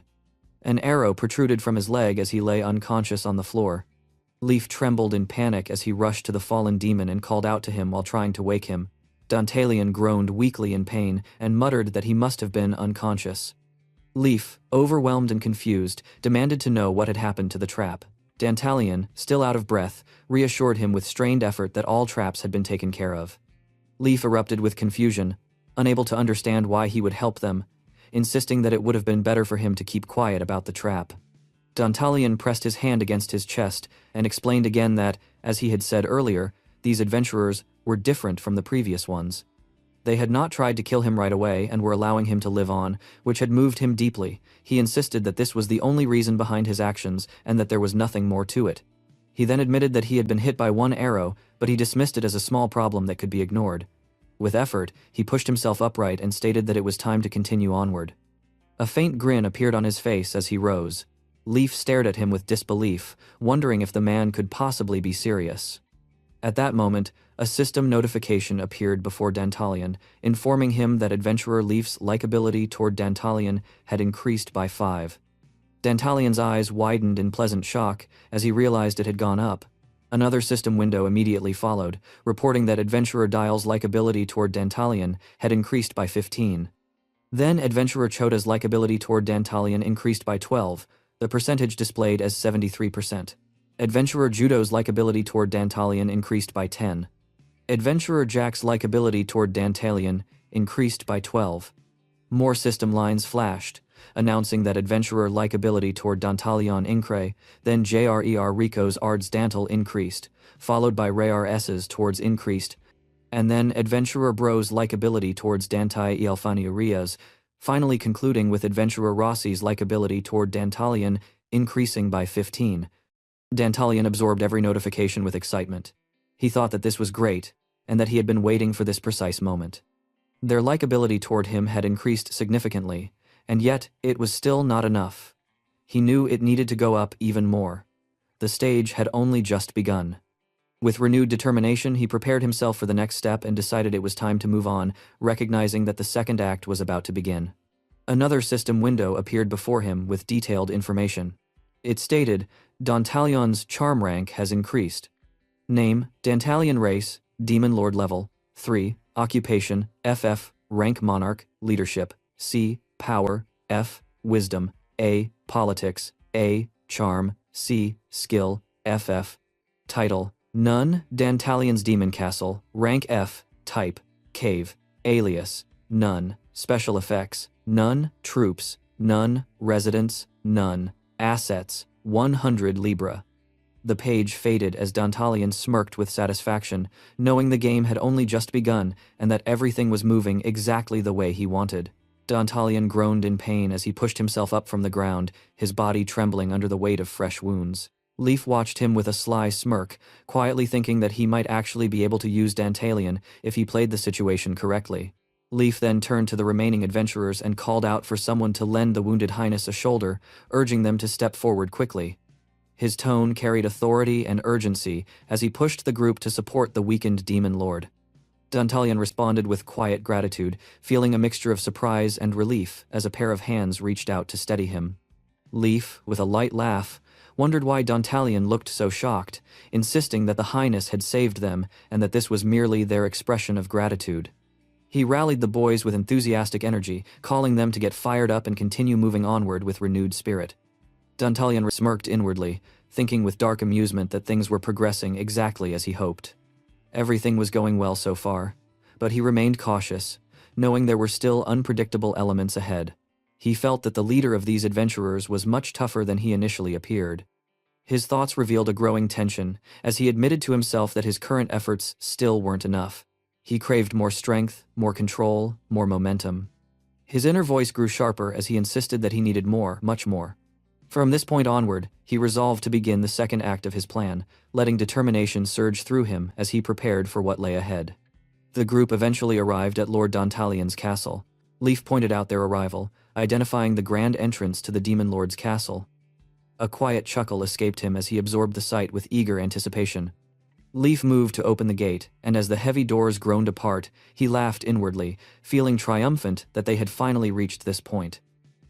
S1: An arrow protruded from his leg as he lay unconscious on the floor. Leaf trembled in panic as he rushed to the fallen demon and called out to him while trying to wake him. Dantalion groaned weakly in pain and muttered that he must have been unconscious. Leaf, overwhelmed and confused, demanded to know what had happened to the trap. Dantalion, still out of breath, reassured him with strained effort that all traps had been taken care of. Leaf erupted with confusion, unable to understand why he would help them, insisting that it would have been better for him to keep quiet about the trap. Dantalion pressed his hand against his chest and explained again that, as he had said earlier, these adventurers were different from the previous ones. They had not tried to kill him right away and were allowing him to live on, which had moved him deeply. He insisted that this was the only reason behind his actions and that there was nothing more to it. He then admitted that he had been hit by one arrow, but he dismissed it as a small problem that could be ignored. With effort, he pushed himself upright and stated that it was time to continue onward. A faint grin appeared on his face as he rose. Leaf stared at him with disbelief, wondering if the man could possibly be serious. At that moment, a system notification appeared before Dantalion, informing him that adventurer Leaf's likability toward Dantalion had increased by 5. Dantalion's eyes widened in pleasant shock as he realized it had gone up. Another system window immediately followed, reporting that adventurer Dial's likability toward Dantalion had increased by 15. Then adventurer Chota's likability toward Dantalion increased by 12, the percentage displayed as 73%. Adventurer Judo's likability toward Dantalion increased by 10. Adventurer Jack's likability toward Dantalion increased by 12. More system lines flashed, announcing that adventurer likability toward Dantalion increased, then JRER Rico's Ards Dantal increased, followed by Rayar S's towards increased, and then adventurer Bro's likability towards Dantai Elfani Urias, finally concluding with adventurer Rossi's likability toward Dantalion increasing by 15. Dantalian absorbed every notification with excitement. He thought that this was great, and that he had been waiting for this precise moment. Their likability toward him had increased significantly, and yet it was still not enough. He knew it needed to go up even more. The stage had only just begun. With renewed determination, he prepared himself for the next step and decided it was time to move on, recognizing that the second act was about to begin. Another system window appeared before him with detailed information. It stated, Dantalion's charm rank has increased. Name, Dantalian race, Demon Lord level, 3, occupation, FF, rank monarch, leadership, C, power, F, wisdom, A, politics, A, charm, C, skill, FF, title, none, Dantalian's demon castle, rank F, type, cave, alias, none, special effects, none, troops, none, residents, none, assets, 100 Libra. The page faded as Dantalian smirked with satisfaction, knowing the game had only just begun and that everything was moving exactly the way he wanted. Dantalian groaned in pain as he pushed himself up from the ground, his body trembling under the weight of fresh wounds. Leaf watched him with a sly smirk, quietly thinking that he might actually be able to use Dantalian if he played the situation correctly. Leaf then turned to the remaining adventurers and called out for someone to lend the wounded highness a shoulder, urging them to step forward quickly. His tone carried authority and urgency as he pushed the group to support the weakened demon lord. Dantalian responded with quiet gratitude, feeling a mixture of surprise and relief as a pair of hands reached out to steady him. Leaf, with a light laugh, wondered why Dantalian looked so shocked, insisting that the highness had saved them and that this was merely their expression of gratitude. He rallied the boys with enthusiastic energy, calling them to get fired up and continue moving onward with renewed spirit. Dantalian smirked inwardly, thinking with dark amusement that things were progressing exactly as he hoped. Everything was going well so far, but he remained cautious, knowing there were still unpredictable elements ahead. He felt that the leader of these adventurers was much tougher than he initially appeared. His thoughts revealed a growing tension, as he admitted to himself that his current efforts still weren't enough. He craved more strength, more control, more momentum. His inner voice grew sharper as he insisted that he needed more, much more. From this point onward, he resolved to begin the second act of his plan, letting determination surge through him as he prepared for what lay ahead. The group eventually arrived at Lord Dantalian's castle. Leaf pointed out their arrival, identifying the grand entrance to the Demon Lord's castle. A quiet chuckle escaped him as he absorbed the sight with eager anticipation. Leaf moved to open the gate, and as the heavy doors groaned apart, he laughed inwardly, feeling triumphant that they had finally reached this point.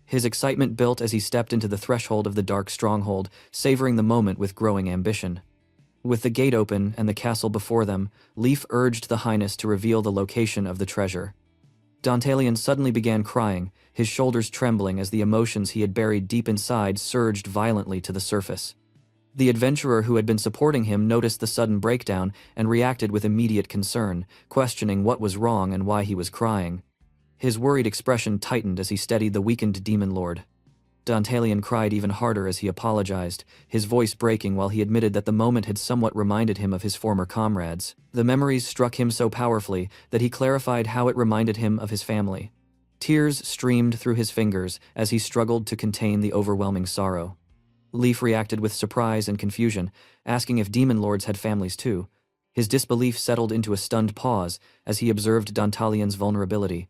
S1: His excitement built as he stepped into the threshold of the dark stronghold, savoring the moment with growing ambition. With the gate open and the castle before them, Leaf urged the highness to reveal the location of the treasure. Dantalian suddenly began crying, his shoulders trembling as the emotions he had buried deep inside surged violently to the surface. The adventurer who had been supporting him noticed the sudden breakdown and reacted with immediate concern, questioning what was wrong and why he was crying. His worried expression tightened as he steadied the weakened demon lord. Dantalian cried even harder as he apologized, his voice breaking while he admitted that the moment had somewhat reminded him of his former comrades. The memories struck him so powerfully that he clarified how it reminded him of his family. Tears streamed through his fingers as he struggled to contain the overwhelming sorrow. Leaf reacted with surprise and confusion, asking if demon lords had families too. His disbelief settled into a stunned pause as he observed Dantalian's vulnerability.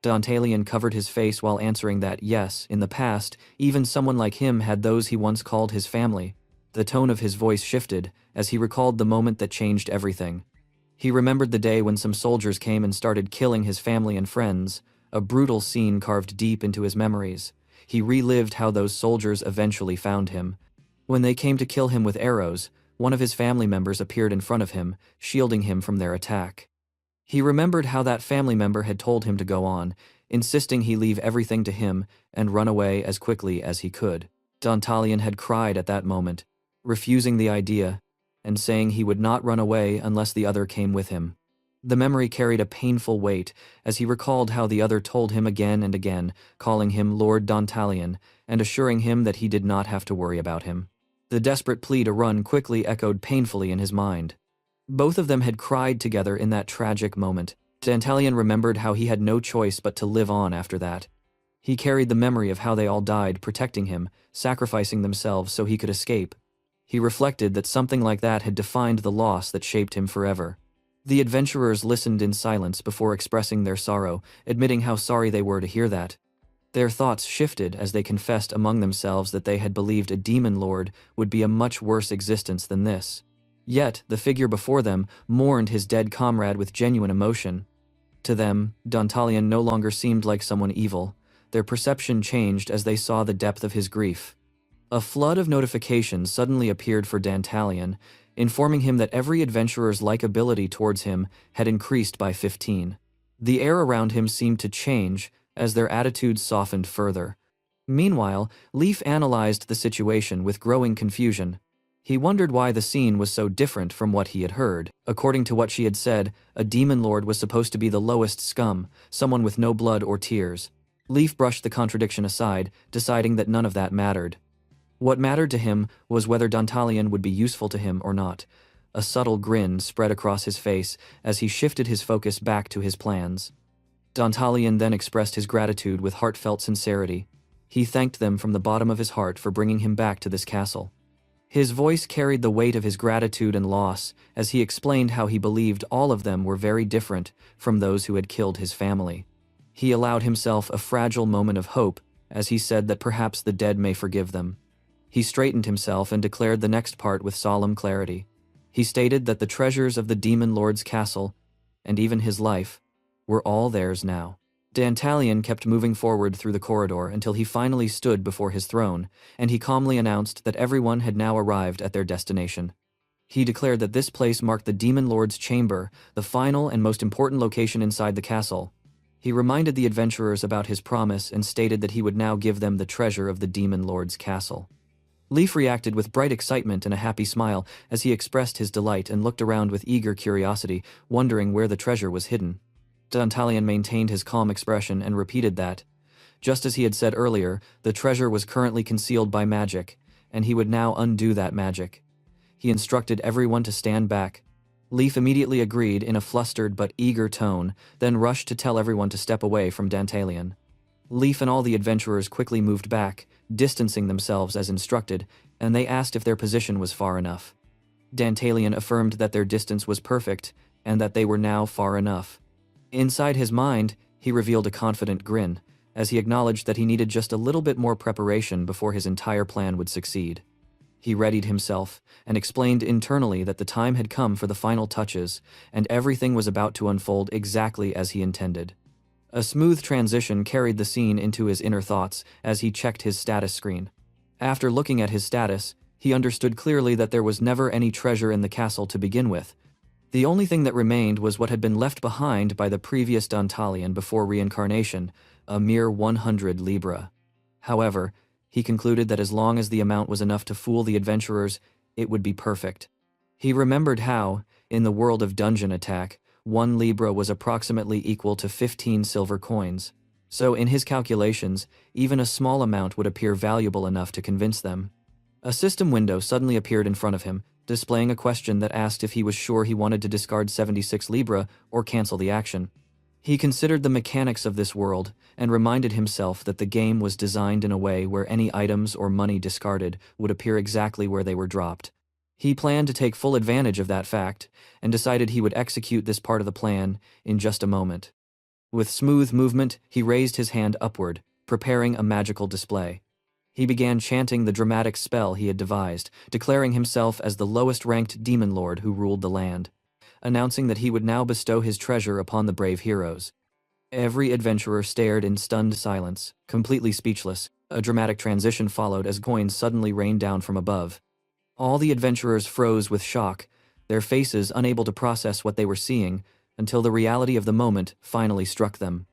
S1: Dantalian covered his face while answering that, yes, in the past, even someone like him had those he once called his family. The tone of his voice shifted as he recalled the moment that changed everything. He remembered the day when some soldiers came and started killing his family and friends, a brutal scene carved deep into his memories. He relived how those soldiers eventually found him. When they came to kill him with arrows, one of his family members appeared in front of him, shielding him from their attack. He remembered how that family member had told him to go on, insisting he leave everything to him and run away as quickly as he could. Dantalian had cried at that moment, refusing the idea, and saying he would not run away unless the other came with him. The memory carried a painful weight as he recalled how the other told him again and again, calling him Lord Dantalian and assuring him that he did not have to worry about him. The desperate plea to run quickly echoed painfully in his mind. Both of them had cried together in that tragic moment. Dantalian remembered how he had no choice but to live on after that. He carried the memory of how they all died protecting him, sacrificing themselves so he could escape. He reflected that something like that had defined the loss that shaped him forever. The adventurers listened in silence before expressing their sorrow, admitting how sorry they were to hear that. Their thoughts shifted as they confessed among themselves that they had believed a demon lord would be a much worse existence than this. Yet, the figure before them mourned his dead comrade with genuine emotion. To them, Dantalian no longer seemed like someone evil. Their perception changed as they saw the depth of his grief. A flood of notifications suddenly appeared for Dantalian, informing him that every adventurer's likability towards him had increased by 15. The air around him seemed to change as their attitudes softened further. Meanwhile, Leaf analyzed the situation with growing confusion. He wondered why the scene was so different from what he had heard. According to what she had said, a demon lord was supposed to be the lowest scum, someone with no blood or tears. Leaf brushed the contradiction aside, deciding that none of that mattered. What mattered to him was whether Dantalian would be useful to him or not. A subtle grin spread across his face as he shifted his focus back to his plans. Dantalian then expressed his gratitude with heartfelt sincerity. He thanked them from the bottom of his heart for bringing him back to this castle. His voice carried the weight of his gratitude and loss as he explained how he believed all of them were very different from those who had killed his family. He allowed himself a fragile moment of hope as he said that perhaps the dead may forgive them. He straightened himself and declared the next part with solemn clarity. He stated that the treasures of the Demon Lord's castle, and even his life, were all theirs now. Dantalian kept moving forward through the corridor until he finally stood before his throne, and he calmly announced that everyone had now arrived at their destination. He declared that this place marked the Demon Lord's chamber, the final and most important location inside the castle. He reminded the adventurers about his promise and stated that he would now give them the treasure of the Demon Lord's castle. Leaf reacted with bright excitement and a happy smile as he expressed his delight and looked around with eager curiosity, wondering where the treasure was hidden. Dantalian maintained his calm expression and repeated that, just as he had said earlier, the treasure was currently concealed by magic, and he would now undo that magic. He instructed everyone to stand back. Leaf immediately agreed in a flustered but eager tone, then rushed to tell everyone to step away from Dantalian. Leaf and all the adventurers quickly moved back, distancing themselves as instructed, and they asked if their position was far enough. Dantalian affirmed that their distance was perfect, and that they were now far enough. Inside his mind, he revealed a confident grin, as he acknowledged that he needed just a little bit more preparation before his entire plan would succeed. He readied himself, and explained internally that the time had come for the final touches, and everything was about to unfold exactly as he intended. A smooth transition carried the scene into his inner thoughts as he checked his status screen. After looking at his status, he understood clearly that there was never any treasure in the castle to begin with. The only thing that remained was what had been left behind by the previous Dantalian before reincarnation, a mere 100 libra. However, he concluded that as long as the amount was enough to fool the adventurers, it would be perfect. He remembered how, in the world of dungeon attack, 1 libra was approximately equal to 15 silver coins. So in his calculations, even a small amount would appear valuable enough to convince them. A system window suddenly appeared in front of him, displaying a question that asked if he was sure he wanted to discard 76 libra or cancel the action. He considered the mechanics of this world and reminded himself that the game was designed in a way where any items or money discarded would appear exactly where they were dropped. He planned to take full advantage of that fact and decided he would execute this part of the plan in just a moment. With smooth movement, he raised his hand upward, preparing a magical display. He began chanting the dramatic spell he had devised, declaring himself as the lowest-ranked demon lord who ruled the land, announcing that he would now bestow his treasure upon the brave heroes. Every adventurer stared in stunned silence, completely speechless. A dramatic transition followed as coins suddenly rained down from above. All the adventurers froze with shock, their faces unable to process what they were seeing, until the reality of the moment finally struck them.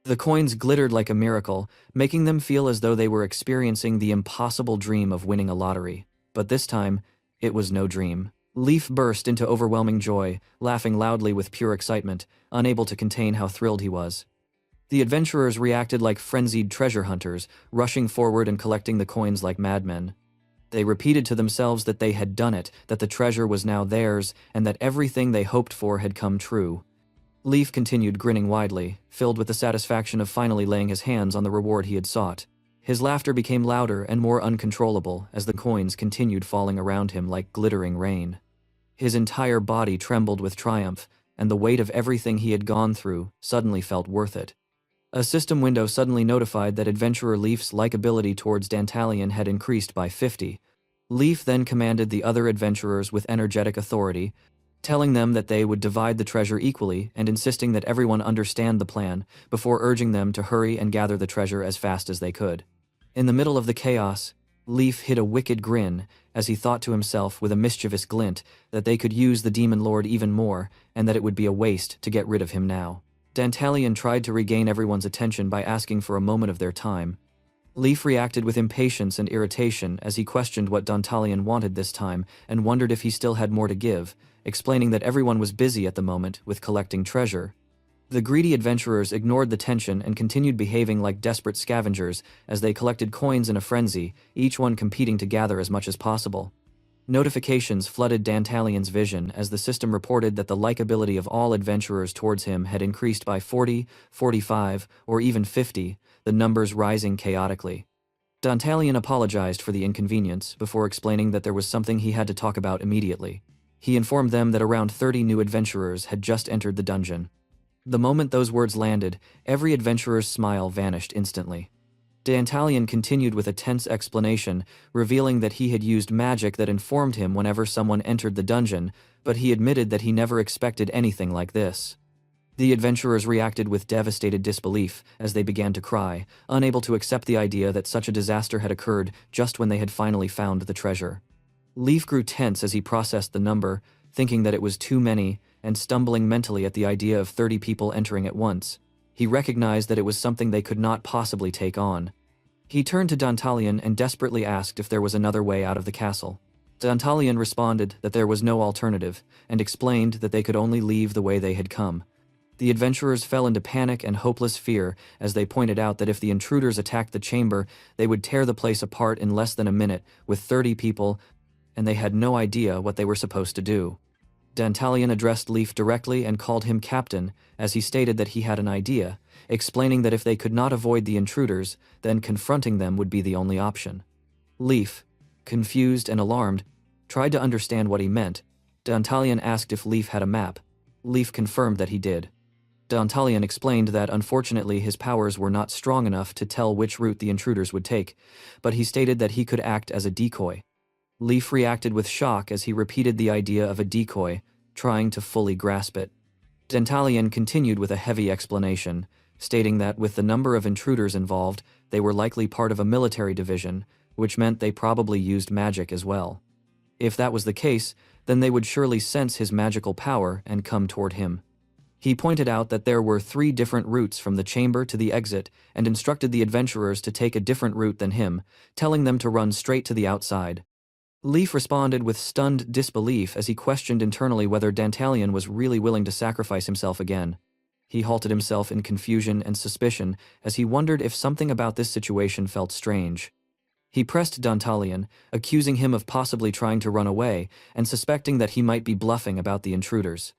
S1: The coins glittered like a miracle, making them feel as though they were experiencing the impossible dream of winning a lottery. But this time, it was no dream. Leaf burst into overwhelming joy, laughing loudly with pure excitement, unable to contain how thrilled he was. The adventurers reacted like frenzied treasure hunters, rushing forward and collecting the coins like madmen. They repeated to themselves that they had done it, that the treasure was now theirs, and that everything they hoped for had come true. Leaf continued grinning widely, filled with the satisfaction of finally laying his hands on the reward he had sought. His laughter became louder and more uncontrollable as the coins continued falling around him like glittering rain. His entire body trembled with triumph, and the weight of everything he had gone through suddenly felt worth it. A system window suddenly notified that Adventurer Leaf's likability towards Dantalion had increased by 50. Leaf then commanded the other adventurers with energetic authority, telling them that they would divide the treasure equally and insisting that everyone understand the plan before urging them to hurry and gather the treasure as fast as they could. In the middle of the chaos, Leaf hid a wicked grin as he thought to himself with a mischievous glint that they could use the Demon Lord even more and that it would be a waste to get rid of him now. Dantalion tried to regain everyone's attention by asking for a moment of their time. Leaf reacted with impatience and irritation as he questioned what Dantalion wanted this time and wondered if he still had more to give, explaining that everyone was busy at the moment with collecting treasure. The greedy adventurers ignored the tension and continued behaving like desperate scavengers as they collected coins in a frenzy, each one competing to gather as much as possible. Notifications flooded Dantalion's vision as the system reported that the likability of all adventurers towards him had increased by 40, 45, or even 50, the numbers rising chaotically. Dantalion apologized for the inconvenience before explaining that there was something he had to talk about immediately. He informed them that around 30 new adventurers had just entered the dungeon. The moment those words landed, every adventurer's smile vanished instantly. Dantalion continued with a tense explanation, revealing that he had used magic that informed him whenever someone entered the dungeon, but he admitted that he never expected anything like this. The adventurers reacted with devastated disbelief as they began to cry, unable to accept the idea that such a disaster had occurred just when they had finally found the treasure. Leaf grew tense as he processed the number, thinking that it was too many, and stumbling mentally at the idea of 30 people entering at once. He recognized that it was something they could not possibly take on. He turned to Dantalion and desperately asked if there was another way out of the castle. Dantalion responded that there was no alternative, and explained that they could only leave the way they had come. The adventurers fell into panic and hopeless fear as they pointed out that if the intruders attacked the chamber, they would tear the place apart in less than a minute with 30 people, and they had no idea what they were supposed to do. Dantalion addressed Leaf directly and called him Captain, as he stated that he had an idea, explaining that if they could not avoid the intruders, then confronting them would be the only option. Leaf, confused and alarmed, tried to understand what he meant. Dantalion asked if Leaf had a map. Leaf confirmed that he did. Dantalion explained that unfortunately his powers were not strong enough to tell which route the intruders would take, but he stated that he could act as a decoy. Leaf reacted with shock as he repeated the idea of a decoy, trying to fully grasp it. Dantalion continued with a heavy explanation, stating that with the number of intruders involved, they were likely part of a military division, which meant they probably used magic as well. If that was the case, then they would surely sense his magical power and come toward him. He pointed out that there were 3 different routes from the chamber to the exit and instructed the adventurers to take a different route than him, telling them to run straight to the outside. Leaf responded with stunned disbelief as he questioned internally whether Dantalion was really willing to sacrifice himself again. He halted himself in confusion and suspicion as he wondered if something about this situation felt strange. He pressed Dantalion, accusing him of possibly trying to run away and suspecting that he might be bluffing about the intruders.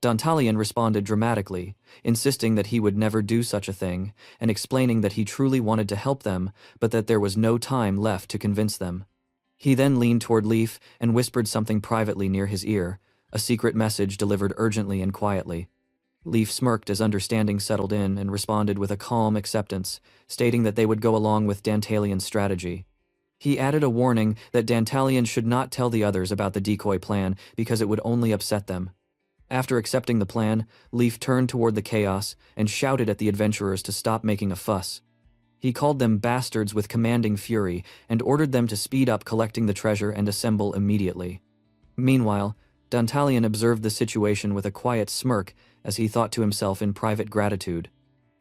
S1: Dantalion responded dramatically, insisting that he would never do such a thing and explaining that he truly wanted to help them but that there was no time left to convince them. He then leaned toward Leaf and whispered something privately near his ear, a secret message delivered urgently and quietly. Leaf smirked as understanding settled in and responded with a calm acceptance, stating that they would go along with Dantalion's strategy. He added a warning that Dantalion should not tell the others about the decoy plan because it would only upset them. After accepting the plan, Leaf turned toward the chaos and shouted at the adventurers to stop making a fuss. He called them bastards with commanding fury and ordered them to speed up collecting the treasure and assemble immediately. Meanwhile, Dantalion observed the situation with a quiet smirk as he thought to himself in private gratitude.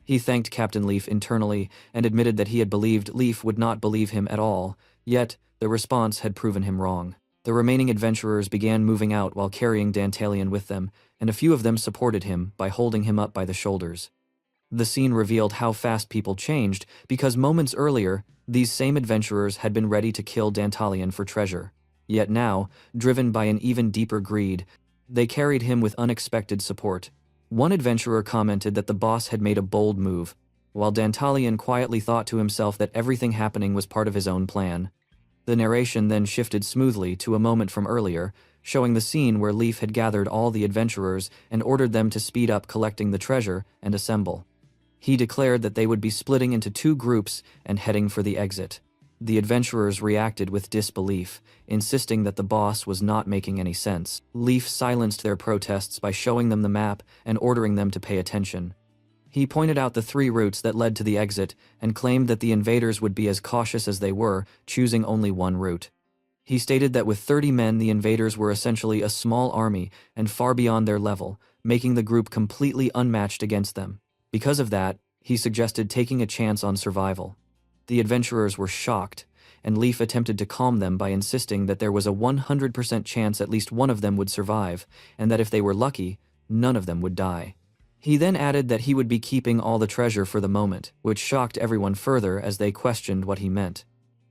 S1: He thanked Captain Leaf internally and admitted that he had believed Leaf would not believe him at all, yet the response had proven him wrong. The remaining adventurers began moving out while carrying Dantalion with them, and a few of them supported him by holding him up by the shoulders. The scene revealed how fast people changed because moments earlier, these same adventurers had been ready to kill Dantalion for treasure. Yet now, driven by an even deeper greed, they carried him with unexpected support. One adventurer commented that the boss had made a bold move. while Dantalian quietly thought to himself that everything happening was part of his own plan. The narration then shifted smoothly to a moment from earlier, showing the scene where Leif had gathered all the adventurers and ordered them to speed up collecting the treasure and assemble. He declared that they would be splitting into 2 groups and heading for the exit. The adventurers reacted with disbelief, insisting that the boss was not making any sense. Leif silenced their protests by showing them the map and ordering them to pay attention. He pointed out the 3 routes that led to the exit and claimed that the invaders would be as cautious as they were, choosing only one route. He stated that with 30 men the invaders were essentially a small army and far beyond their level, making the group completely unmatched against them. Because of that, he suggested taking a chance on survival. The adventurers were shocked, and Leif attempted to calm them by insisting that there was a 100% chance at least one of them would survive, and that if they were lucky, none of them would die. He then added that he would be keeping all the treasure for the moment, which shocked everyone further as they questioned what he meant.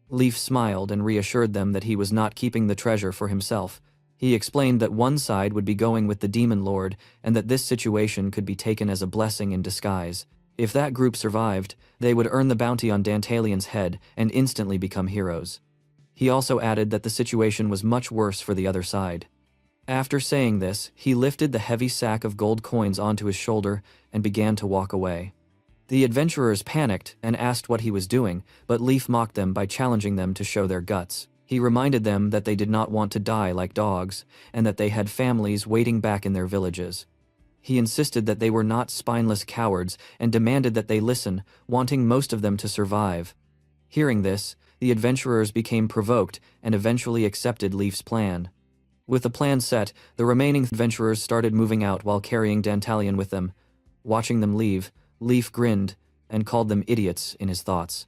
S1: Leif smiled and reassured them that he was not keeping the treasure for himself. He explained that one side would be going with the Demon Lord and that this situation could be taken as a blessing in disguise. If that group survived, they would earn the bounty on Dantalian's head and instantly become heroes. He also added that the situation was much worse for the other side. After saying this, he lifted the heavy sack of gold coins onto his shoulder and began to walk away. The adventurers panicked and asked what he was doing, but Leif mocked them by challenging them to show their guts. He reminded them that they did not want to die like dogs, and that they had families waiting back in their villages. He insisted that they were not spineless cowards and demanded that they listen, wanting most of them to survive. Hearing this, the adventurers became provoked and eventually accepted Leif's plan. With the plan set, the remaining adventurers started moving out while carrying Dantalian with them. Watching them leave, Leif grinned and called them idiots in his thoughts.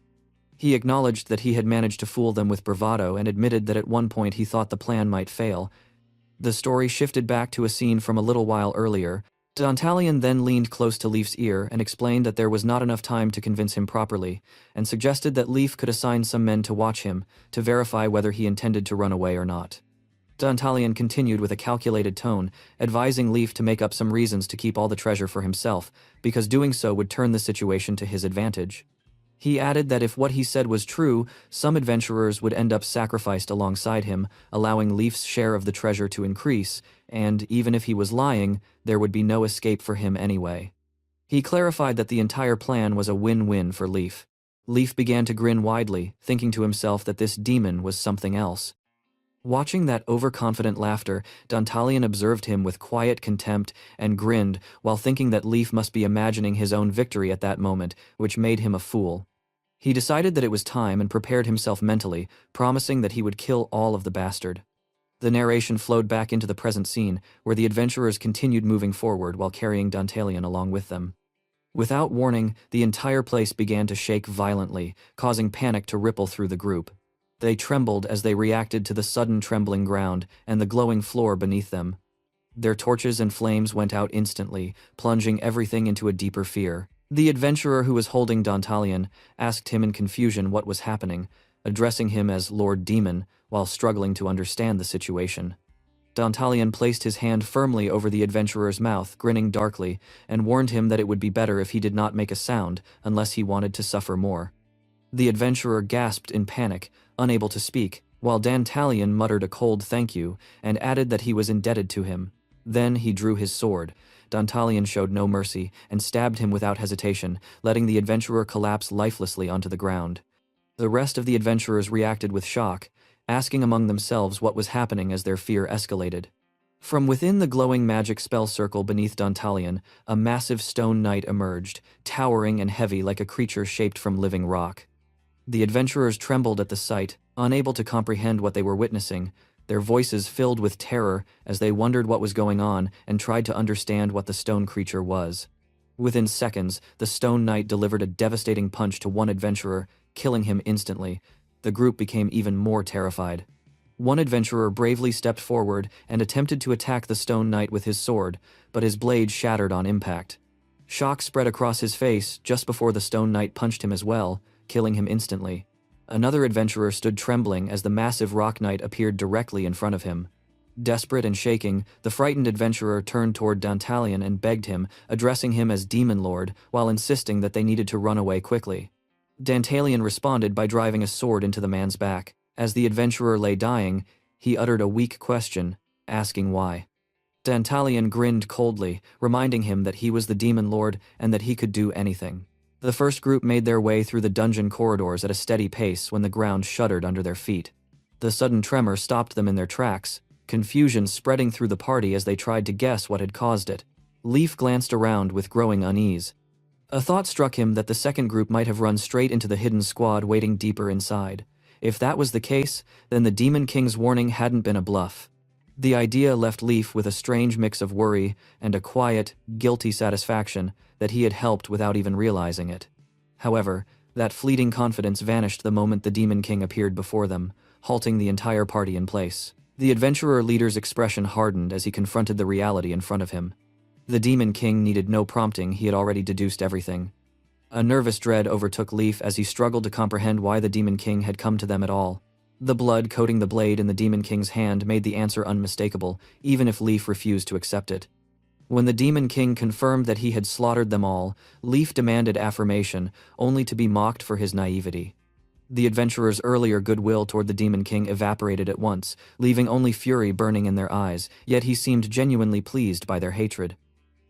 S1: He acknowledged that he had managed to fool them with bravado and admitted that at one point he thought the plan might fail. The story shifted back to a scene from a little while earlier. Dantalian then leaned close to Leif's ear and explained that there was not enough time to convince him properly, and suggested that Leif could assign some men to watch him to verify whether he intended to run away or not. Dantalian continued with a calculated tone, advising Leif to make up some reasons to keep all the treasure for himself, because doing so would turn the situation to his advantage. He added that if what he said was true, some adventurers would end up sacrificed alongside him, allowing Leif's share of the treasure to increase, and even if he was lying, there would be no escape for him anyway. He clarified that the entire plan was a win-win for Leif. Leif began to grin widely, thinking to himself that this demon was something else. Watching that overconfident laughter, Dantalian observed him with quiet contempt and grinned while thinking that Leif must be imagining his own victory at that moment, which made him a fool. He decided that it was time and prepared himself mentally, promising that he would kill all of the bastard. The narration flowed back into the present scene, where the adventurers continued moving forward while carrying Dantalian along with them. Without warning, the entire place began to shake violently, causing panic to ripple through the group. They trembled as they reacted to the sudden trembling ground and the glowing floor beneath them. Their torches and flames went out instantly, plunging everything into a deeper fear. The adventurer who was holding Dantalian asked him in confusion what was happening, addressing him as Lord Demon while struggling to understand the situation. Dantalian placed his hand firmly over the adventurer's mouth, grinning darkly, and warned him that it would be better if he did not make a sound unless he wanted to suffer more. The adventurer gasped in panic, unable to speak, while Dantalian muttered a cold thank you and added that he was indebted to him. Then he drew his sword. Dantalian showed no mercy and stabbed him without hesitation, letting the adventurer collapse lifelessly onto the ground. The rest of the adventurers reacted with shock, asking among themselves what was happening as their fear escalated. From within the glowing magic spell circle beneath Dantalian, a massive stone knight emerged, towering and heavy like a creature shaped from living rock. The adventurers trembled at the sight, unable to comprehend what they were witnessing, their voices filled with terror as they wondered what was going on and tried to understand what the stone creature was. Within seconds, the stone knight delivered a devastating punch to one adventurer, killing him instantly. The group became even more terrified. One adventurer bravely stepped forward and attempted to attack the stone knight with his sword, but his blade shattered on impact. Shock spread across his face just before the stone knight punched him as well, killing him instantly. Another adventurer stood trembling as the massive rock knight appeared directly in front of him. Desperate and shaking, the frightened adventurer turned toward Dantalion and begged him, addressing him as Demon Lord, while insisting that they needed to run away quickly. Dantalion responded by driving a sword into the man's back. As the adventurer lay dying, he uttered a weak question, asking why. Dantalion grinned coldly, reminding him that he was the Demon Lord and that he could do anything. The first group made their way through the dungeon corridors at a steady pace when the ground shuddered under their feet. The sudden tremor stopped them in their tracks, confusion spreading through the party as they tried to guess what had caused it. Leaf glanced around with growing unease. A thought struck him that the second group might have run straight into the hidden squad waiting deeper inside. If that was the case, then the Demon King's warning hadn't been a bluff. The idea left Leaf with a strange mix of worry and a quiet, guilty satisfaction that he had helped without even realizing it. However, that fleeting confidence vanished the moment the Demon King appeared before them, halting the entire party in place. The adventurer leader's expression hardened as he confronted the reality in front of him. The Demon King needed no prompting, he had already deduced everything. A nervous dread overtook Leaf as he struggled to comprehend why the Demon King had come to them at all. The blood coating the blade in the Demon King's hand made the answer unmistakable, even if Leaf refused to accept it. When the Demon King confirmed that he had slaughtered them all, Leaf demanded affirmation, only to be mocked for his naivety. The adventurer's earlier goodwill toward the Demon King evaporated at once, leaving only fury burning in their eyes, yet he seemed genuinely pleased by their hatred.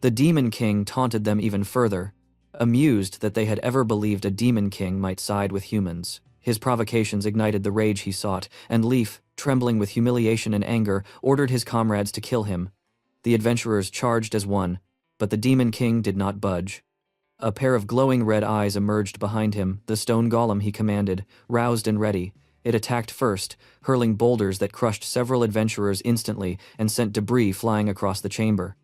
S1: The Demon King taunted them even further, amused that they had ever believed a Demon King might side with humans. His provocations ignited the rage he sought, and Leaf, trembling with humiliation and anger, ordered his comrades to kill him. The adventurers charged as one, but the Demon King did not budge. A pair of glowing red eyes emerged behind him, the stone golem he commanded, roused and ready. It attacked first, hurling boulders that crushed several adventurers instantly and sent debris flying across the chamber.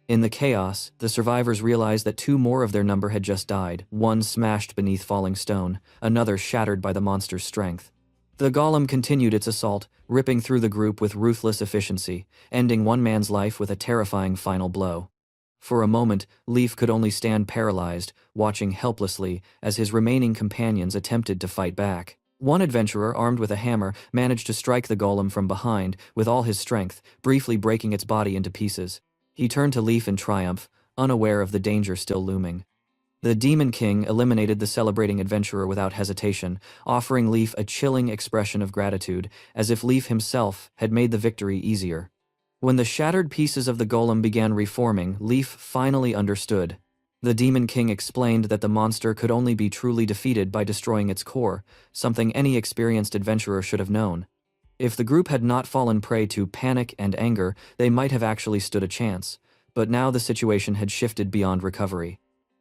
S1: In the chaos, the survivors realized that two more of their number had just died, one smashed beneath falling stone, another shattered by the monster's strength. The golem continued its assault, ripping through the group with ruthless efficiency, ending one man's life with a terrifying final blow. For a moment, Leaf could only stand paralyzed, watching helplessly as his remaining companions attempted to fight back. One adventurer, armed with a hammer, managed to strike the golem from behind with all his strength, briefly breaking its body into pieces. He turned to Leaf in triumph, unaware of the danger still looming. The Demon King eliminated the celebrating adventurer without hesitation, offering Leaf a chilling expression of gratitude, as if Leaf himself had made the victory easier. When the shattered pieces of the golem began reforming, Leaf finally understood. The Demon King explained that the monster could only be truly defeated by destroying its core, something any experienced adventurer should have known. If the group had not fallen prey to panic and anger, they might have actually stood a chance, but now the situation had shifted beyond recovery.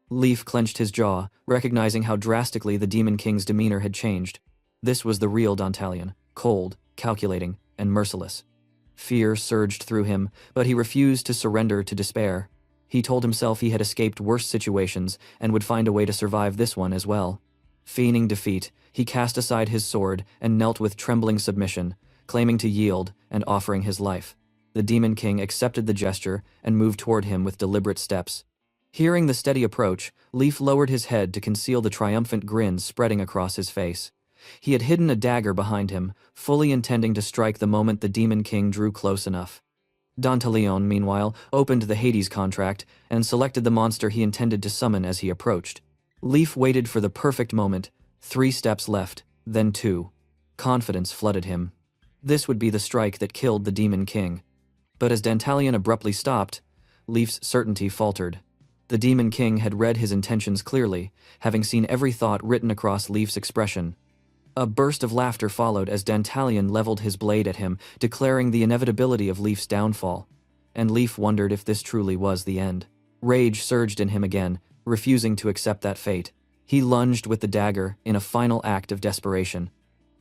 S1: Leaf clenched his jaw, recognizing how drastically the Demon King's demeanor had changed. This was the real Dantalion, cold, calculating, and merciless. Fear surged through him, but he refused to surrender to despair. He told himself he had escaped worse situations and would find a way to survive this one as well. Feigning defeat, he cast aside his sword and knelt with trembling submission, claiming to yield and offering his life. The Demon King accepted the gesture and moved toward him with deliberate steps. Hearing the steady approach, Leaf lowered his head to conceal the triumphant grin spreading across his face. He had hidden a dagger behind him, fully intending to strike the moment the Demon King drew close enough. Dantalion, meanwhile, opened the Hades contract and selected the monster he intended to summon as he approached. Leaf waited for the perfect moment, 3 steps left, then 2. Confidence flooded him. This would be the strike that killed the Demon King. But as Dantalion abruptly stopped, Leaf's certainty faltered. The Demon King had read his intentions clearly, having seen every thought written across Leaf's expression. A burst of laughter followed as Dantalion leveled his blade at him, declaring the inevitability of Leaf's downfall. And Leaf wondered if this truly was the end. Rage surged in him again, refusing to accept that fate. He lunged with the dagger in a final act of desperation.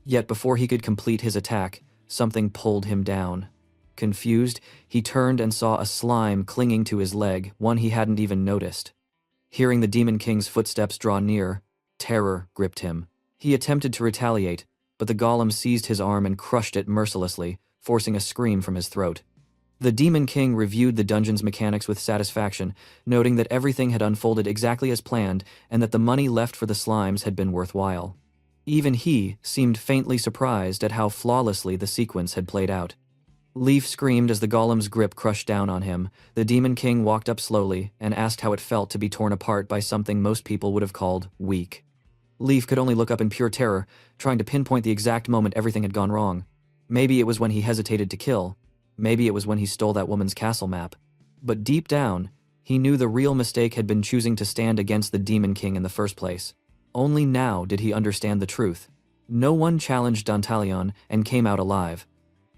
S1: Yet before he could complete his attack, something pulled him down. Confused, he turned and saw a slime clinging to his leg, one he hadn't even noticed. Hearing the Demon King's footsteps draw near, terror gripped him. He attempted to retaliate, but the golem seized his arm and crushed it mercilessly, forcing a scream from his throat. The Demon King reviewed the dungeon's mechanics with satisfaction, noting that everything had unfolded exactly as planned and that the money left for the slimes had been worthwhile. Even he seemed faintly surprised at how flawlessly the sequence had played out. Leaf screamed as the golem's grip crushed down on him. The Demon King walked up slowly and asked how it felt to be torn apart by something most people would have called weak. Leaf could only look up in pure terror, trying to pinpoint the exact moment everything had gone wrong. Maybe it was when he hesitated to kill. Maybe it was when he stole that woman's castle map. But deep down, he knew the real mistake had been choosing to stand against the Demon King in the first place. Only now did he understand the truth. No one challenged Dantalion and came out alive.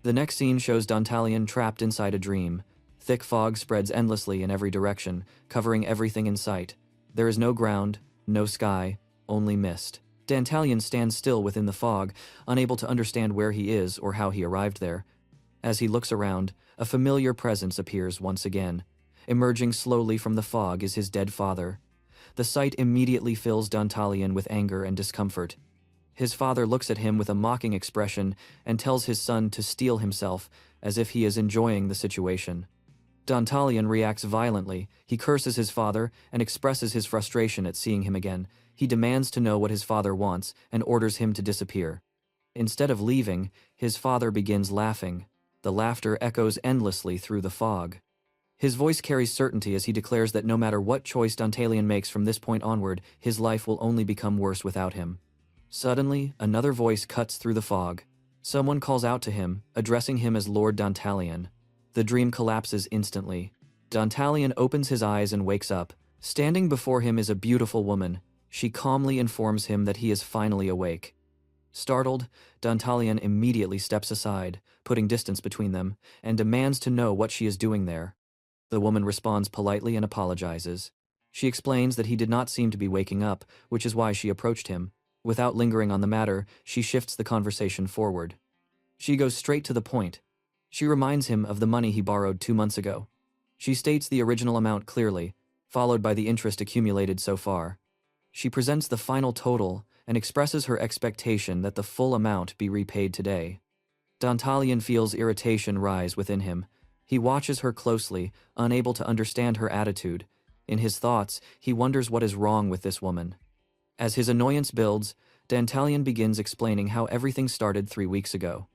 S1: The next scene shows Dantalion trapped inside a dream. Thick fog spreads endlessly in every direction, covering everything in sight. There is no ground, no sky, only mist. Dantalion stands still within the fog, unable to understand where he is or how he arrived there. As he looks around, a familiar presence appears once again. Emerging slowly from the fog is his dead father. The sight immediately fills Dantalion with anger and discomfort. His father looks at him with a mocking expression and tells his son to steel himself, as if he is enjoying the situation. Dantalion reacts violently. He curses his father and expresses his frustration at seeing him again. He demands to know what his father wants and orders him to disappear. Instead of leaving, his father begins laughing. The laughter echoes endlessly through the fog. His voice carries certainty as he declares that no matter what choice Dantalion makes from this point onward, his life will only become worse without him. Suddenly, another voice cuts through the fog. Someone calls out to him, addressing him as Lord Dantalion. The dream collapses instantly. Dantalion opens his eyes and wakes up. Standing before him is a beautiful woman. She calmly informs him that he is finally awake. Startled, Dantalion immediately steps aside, putting distance between them, and demands to know what she is doing there. The woman responds politely and apologizes. She explains that he did not seem to be waking up, which is why she approached him. Without lingering on the matter, she shifts the conversation forward. She goes straight to the point. She reminds him of the money he borrowed 2 months ago. She states the original amount clearly, followed by the interest accumulated so far. She presents the final total and expresses her expectation that the full amount be repaid today. Dantalion feels irritation rise within him. He watches her closely, unable to understand her attitude. In his thoughts, he wonders what is wrong with this woman. As his annoyance builds, Dantalion begins explaining how everything started 3 weeks ago.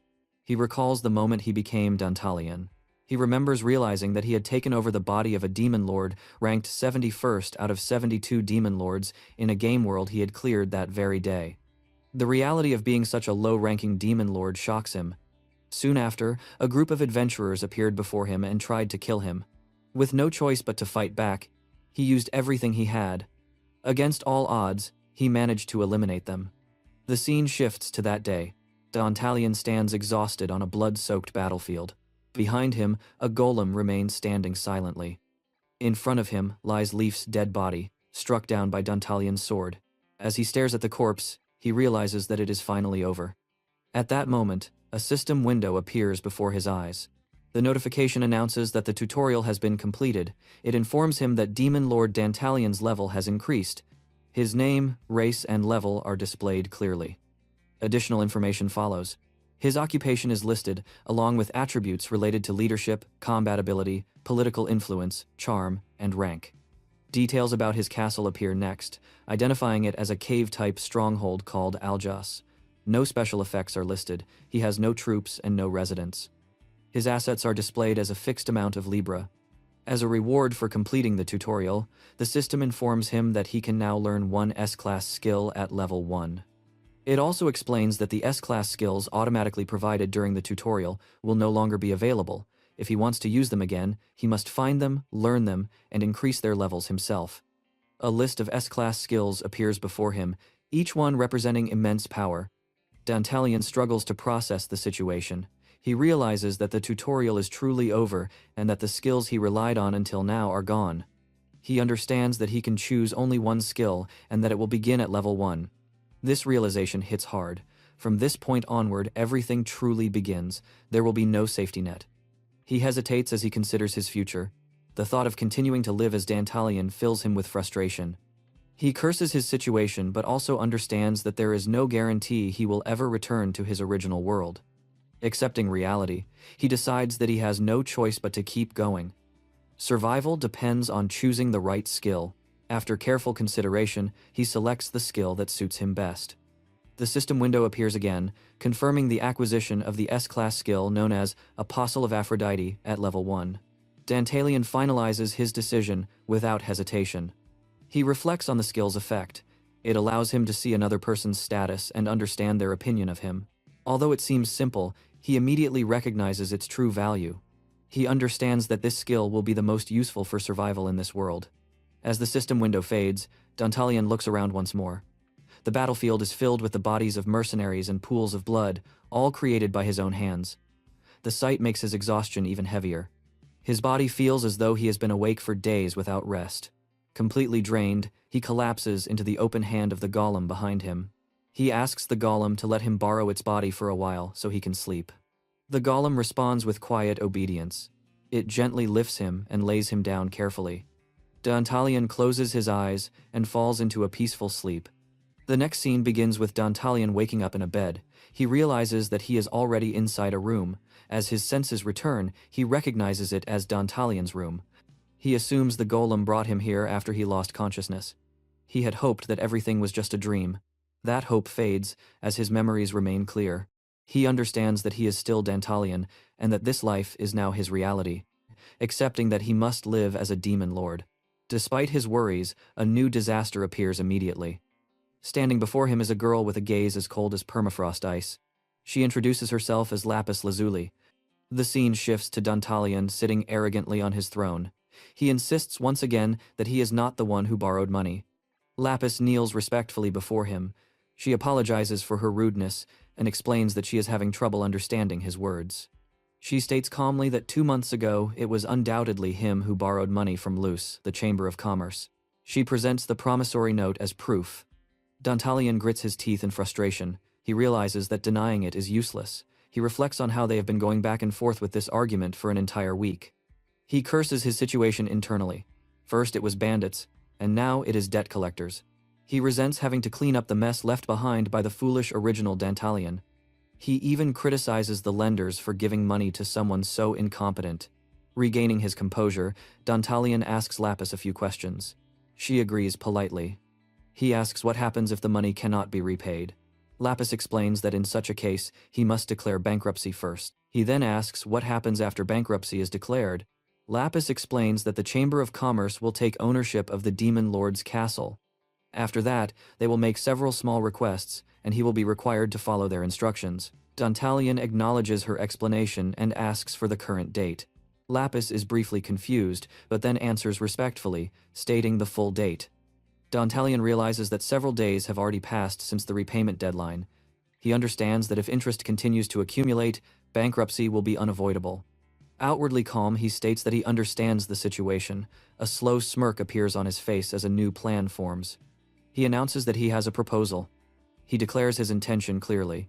S1: He recalls the moment he became Dantalion. He remembers realizing that he had taken over the body of a demon lord, ranked 71st out of 72 demon lords, in a game world he had cleared that very day. The reality of being such a low-ranking demon lord shocks him. Soon after, a group of adventurers appeared before him and tried to kill him. With no choice but to fight back, he used everything he had. Against all odds, he managed to eliminate them. The scene shifts to that day. Dantalion stands exhausted on a blood-soaked battlefield. Behind him, a golem remains standing silently. In front of him lies Leaf's dead body, struck down by Dantalion's sword. As he stares at the corpse, he realizes that it is finally over. At that moment, a system window appears before his eyes. The notification announces that the tutorial has been completed. It informs him that Demon Lord Dantalion's level has increased. His name, race, and level are displayed clearly. Additional information follows. His occupation is listed, along with attributes related to leadership, combat ability, political influence, charm, and rank. Details about his castle appear next, identifying it as a cave-type stronghold called Aljas. No special effects are listed. He has no troops and no residents. His assets are displayed as a fixed amount of Libra. As a reward for completing the tutorial, the system informs him that he can now learn one S-Class skill at level 1. It also explains that the S-Class skills automatically provided during the tutorial will no longer be available. If he wants to use them again, he must find them, learn them, and increase their levels himself. A list of S-Class skills appears before him, each one representing immense power. Dantalion struggles to process the situation. He realizes that the tutorial is truly over and that the skills he relied on until now are gone. He understands that he can choose only one skill and that it will begin at level 1. This realization hits hard. From this point onward, everything truly begins. There will be no safety net. He hesitates as he considers his future. The thought of continuing to live as Dantalion fills him with frustration. He curses his situation but also understands that there is no guarantee he will ever return to his original world. Accepting reality, he decides that he has no choice but to keep going. Survival depends on choosing the right skill. After careful consideration, he selects the skill that suits him best. The system window appears again, confirming the acquisition of the S-class skill known as Apostle of Aphrodite at level 1. Dantalian finalizes his decision without hesitation. He reflects on the skill's effect. It allows him to see another person's status and understand their opinion of him. Although it seems simple, he immediately recognizes its true value. He understands that this skill will be the most useful for survival in this world. As the system window fades, Dantalian looks around once more. The battlefield is filled with the bodies of mercenaries and pools of blood, all created by his own hands. The sight makes his exhaustion even heavier. His body feels as though he has been awake for days without rest. Completely drained, he collapses into the open hand of the golem behind him. He asks the golem to let him borrow its body for a while so he can sleep. The golem responds with quiet obedience. It gently lifts him and lays him down carefully. Dantalian closes his eyes and falls into a peaceful sleep. The next scene begins with Dantalian waking up in a bed. He realizes that he is already inside a room. As his senses return, he recognizes it as Dantalian's room. He assumes the golem brought him here after he lost consciousness. He had hoped that everything was just a dream. That hope fades as his memories remain clear. He understands that he is still Dantalian and that this life is now his reality, accepting that he must live as a demon lord. Despite his worries, a new disaster appears immediately. Standing before him is a girl with a gaze as cold as permafrost ice. She introduces herself as Lapis Lazuli. The scene shifts to Dantalian sitting arrogantly on his throne. He insists once again that he is not the one who borrowed money. Lapis kneels respectfully before him. She apologizes for her rudeness and explains that she is having trouble understanding his words. She states calmly that 2 months ago it was undoubtedly him who borrowed money from Luce, the Chamber of Commerce. She presents the promissory note as proof. Dantalian grits his teeth in frustration. He realizes that denying it is useless. He reflects on how they have been going back and forth with this argument for an entire week. He curses his situation internally. First it was bandits, and now it is debt collectors. He resents having to clean up the mess left behind by the foolish original Dantalian. He even criticizes the lenders for giving money to someone so incompetent. Regaining his composure, Dantalian asks Lapis a few questions. She agrees politely. He asks what happens if the money cannot be repaid. Lapis explains that in such a case, he must declare bankruptcy first. He then asks what happens after bankruptcy is declared. Lapis explains that the Chamber of Commerce will take ownership of the Demon Lord's castle. After that, they will make several small requests, and he will be required to follow their instructions. Dantalian acknowledges her explanation and asks for the current date. Lapis is briefly confused, but then answers respectfully, stating the full date. Dantalian realizes that several days have already passed since the repayment deadline. He understands that if interest continues to accumulate, bankruptcy will be unavoidable. Outwardly calm, he states that he understands the situation. A slow smirk appears on his face as a new plan forms. He announces that he has a proposal. He declares his intention clearly.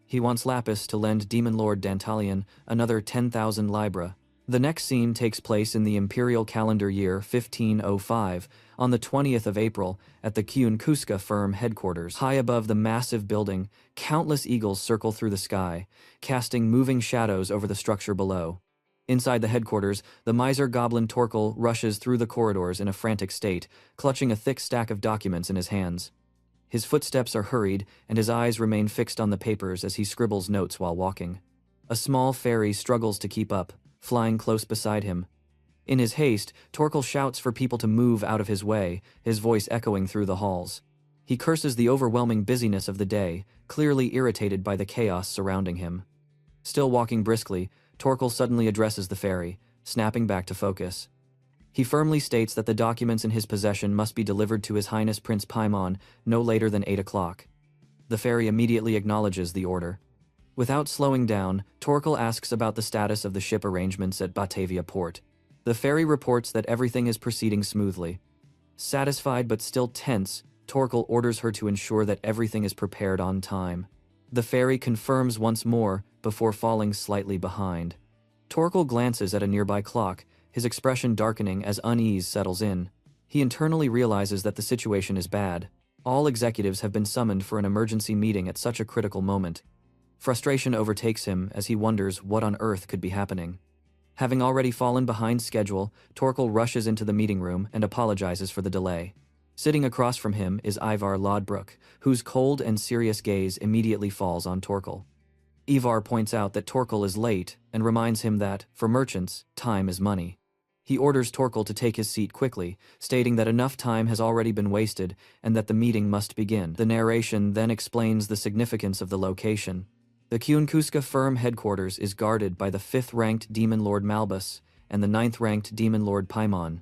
S1: He wants Lapis to lend Demon Lord Dantalian another 10,000 libra. The next scene takes place in the imperial calendar year 1505, on the 20th of April, at the Kyunkuska firm headquarters. High above the massive building, countless eagles circle through the sky, casting moving shadows over the structure below. Inside the headquarters, the miser goblin Torkel rushes through the corridors in a frantic state, clutching a thick stack of documents in his hands. His footsteps are hurried, and his eyes remain fixed on the papers as he scribbles notes while walking. A small fairy struggles to keep up, flying close beside him. In his haste, Torkel shouts for people to move out of his way, his voice echoing through the halls. He curses the overwhelming busyness of the day, clearly irritated by the chaos surrounding him. Still walking briskly, Torkel suddenly addresses the fairy, snapping back to focus. He firmly states that the documents in his possession must be delivered to His Highness Prince Paimon no later than 8 o'clock. The fairy immediately acknowledges the order. Without slowing down, Torkel asks about the status of the ship arrangements at Batavia port. The fairy reports that everything is proceeding smoothly. Satisfied but still tense, Torkel orders her to ensure that everything is prepared on time. The fairy confirms once more before falling slightly behind. Torkel glances at a nearby clock, his expression darkening as unease settles in. He internally realizes that the situation is bad. All executives have been summoned for an emergency meeting at such a critical moment. Frustration overtakes him as he wonders what on earth could be happening. Having already fallen behind schedule, Torkel rushes into the meeting room and apologizes for the delay. Sitting across from him is Ivar Lodbrok, whose cold and serious gaze immediately falls on Torkel. Ivar points out that Torkel is late and reminds him that, for merchants, time is money. He orders Torkel to take his seat quickly, stating that enough time has already been wasted and that the meeting must begin. The narration then explains the significance of the location. The Kyunkuska firm headquarters is guarded by the 5th-ranked Demon Lord Malbus and the 9th-ranked Demon Lord Paimon.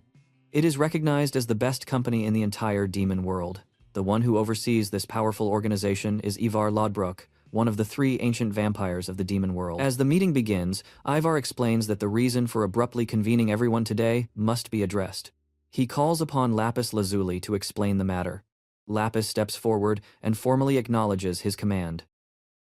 S1: It is recognized as the best company in the entire demon world. The one who oversees this powerful organization is Ivar Lodbrok, one of the 3 ancient vampires of the demon world. As the meeting begins, Ivar explains that the reason for abruptly convening everyone today must be addressed. He calls upon Lapis Lazuli to explain the matter. Lapis steps forward and formally acknowledges his command.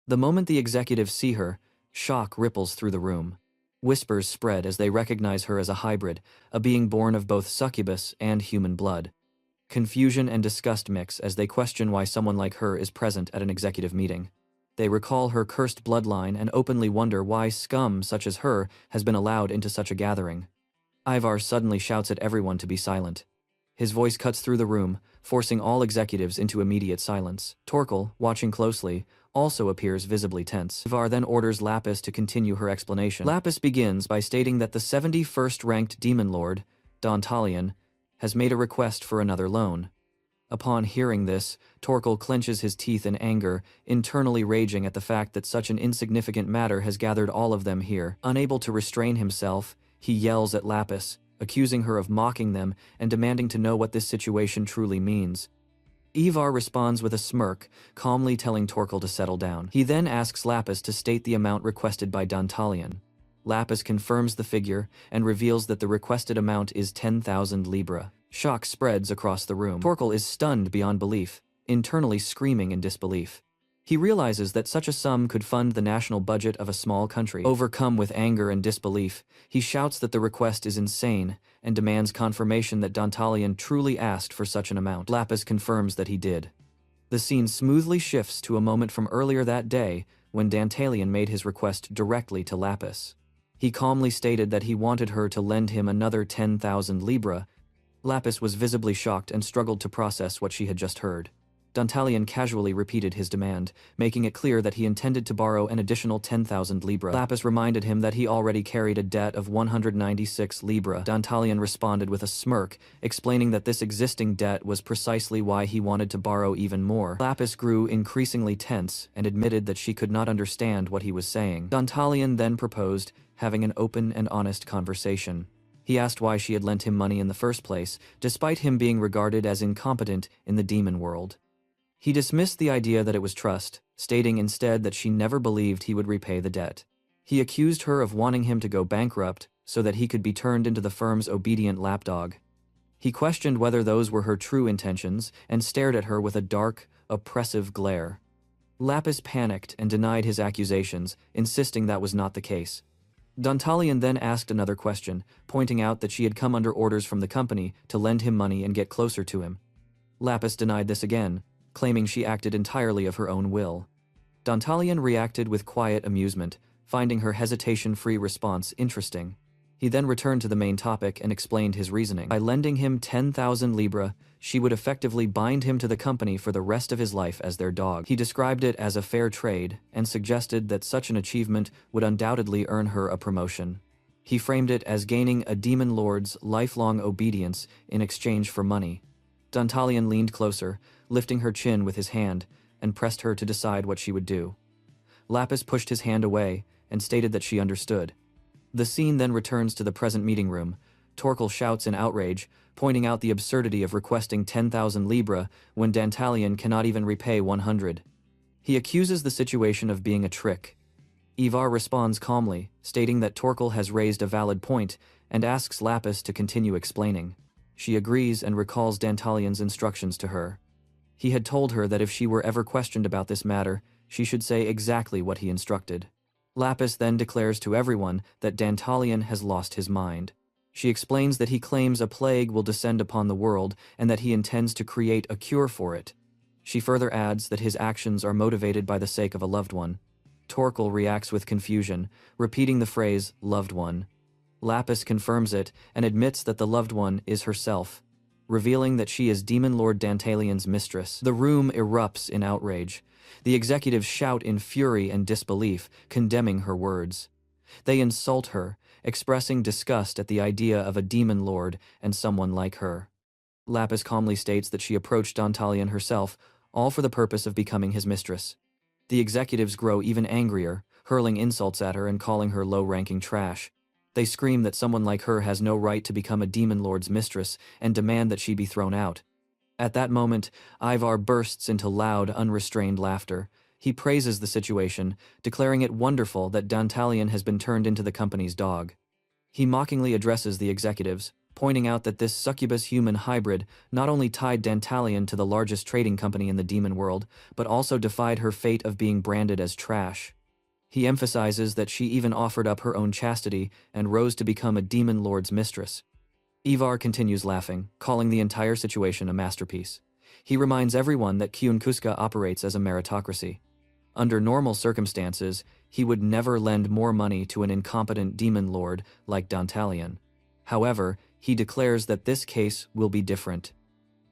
S1: The moment the executives see her, shock ripples through the room. Whispers spread as they recognize her as a hybrid, a being born of both succubus and human blood. Confusion and disgust mix as they question why someone like her is present at an executive meeting. They recall her cursed bloodline and openly wonder why scum such as her has been allowed into such a gathering. Ivar suddenly shouts at everyone to be silent. His voice cuts through the room, forcing all executives into immediate silence. Torkel, watching closely, also appears visibly tense. Ivar then orders Lapis to continue her explanation. Lapis begins by stating that the 71st-ranked Demon Lord, Dantalion, has made a request for another loan. Upon hearing this, Torkel clenches his teeth in anger, internally raging at the fact that such an insignificant matter has gathered all of them here. Unable to restrain himself, he yells at Lapis, accusing her of mocking them and demanding to know what this situation truly means. Ivar responds with a smirk, calmly telling Torkel to settle down. He then asks Lapis to state the amount requested by Dantalion. Lapis confirms the figure and reveals that the requested amount is 10,000 libra. Shock spreads across the room. Torkel is stunned beyond belief, internally screaming in disbelief. He realizes that such a sum could fund the national budget of a small country. Overcome with anger and disbelief, he shouts that the request is insane and demands confirmation that Dantalion truly asked for such an amount. Lapis confirms that he did. The scene smoothly shifts to a moment from earlier that day when Dantalion made his request directly to Lapis. He calmly stated that he wanted her to lend him another 10,000 libra. Lapis was visibly shocked and struggled to process what she had just heard. Dantalion casually repeated his demand, making it clear that he intended to borrow an additional 10,000 libra. Lapis reminded him that he already carried a debt of 196 libra. Dantalion responded with a smirk, explaining that this existing debt was precisely why he wanted to borrow even more. Lapis grew increasingly tense and admitted that she could not understand what he was saying. Dantalion then proposed having an open and honest conversation. He asked why she had lent him money in the first place, despite him being regarded as incompetent in the demon world. He dismissed the idea that it was trust, stating instead that she never believed he would repay the debt. He accused her of wanting him to go bankrupt so that he could be turned into the firm's obedient lapdog. He questioned whether those were her true intentions and stared at her with a dark, oppressive glare. Lapis panicked and denied his accusations, insisting that was not the case. Dantalion then asked another question, pointing out that she had come under orders from the company to lend him money and get closer to him. Lapis denied this again, claiming she acted entirely of her own will. Dantalion reacted with quiet amusement, finding her hesitation-free response interesting. He then returned to the main topic and explained his reasoning. By lending him 10,000 libra, she would effectively bind him to the company for the rest of his life as their dog. He described it as a fair trade and suggested that such an achievement would undoubtedly earn her a promotion. He framed it as gaining a demon lord's lifelong obedience in exchange for money. Dantalion leaned closer, lifting her chin with his hand, and pressed her to decide what she would do. Lapis pushed his hand away and stated that she understood. The scene then returns to the present meeting room. Torkel shouts in outrage, pointing out the absurdity of requesting 10,000 libra when Dantalion cannot even repay 100. He accuses the situation of being a trick. Ivar responds calmly, stating that Torkel has raised a valid point and asks Lapis to continue explaining. She agrees and recalls Dantalion's instructions to her. He had told her that if she were ever questioned about this matter, she should say exactly what he instructed. Lapis then declares to everyone that Dantalion has lost his mind. She explains that he claims a plague will descend upon the world and that he intends to create a cure for it. She further adds that his actions are motivated by the sake of a loved one. Torkel reacts with confusion, repeating the phrase, loved one. Lapis confirms it and admits that the loved one is herself. revealing that she is Demon Lord Dantalion's mistress. The room erupts in outrage. The executives shout in fury and disbelief, condemning her words. They insult her, expressing disgust at the idea of a demon lord and someone like her. Lapis calmly states that she approached Dantalion herself, all for the purpose of becoming his mistress. The executives grow even angrier, hurling insults at her and calling her low-ranking trash. They scream that someone like her has no right to become a demon lord's mistress and demand that she be thrown out. At that moment, Ivar bursts into loud, unrestrained laughter. He praises the situation, declaring it wonderful that Dantalion has been turned into the company's dog. He mockingly addresses the executives, pointing out that this succubus-human hybrid not only tied Dantalion to the largest trading company in the demon world, but also defied her fate of being branded as trash. He emphasizes that she even offered up her own chastity and rose to become a demon lord's mistress. Ivar continues laughing, calling the entire situation a masterpiece. He reminds everyone that Kyunkuska operates as a meritocracy. Under normal circumstances, he would never lend more money to an incompetent demon lord like Dantalion. However, he declares that this case will be different.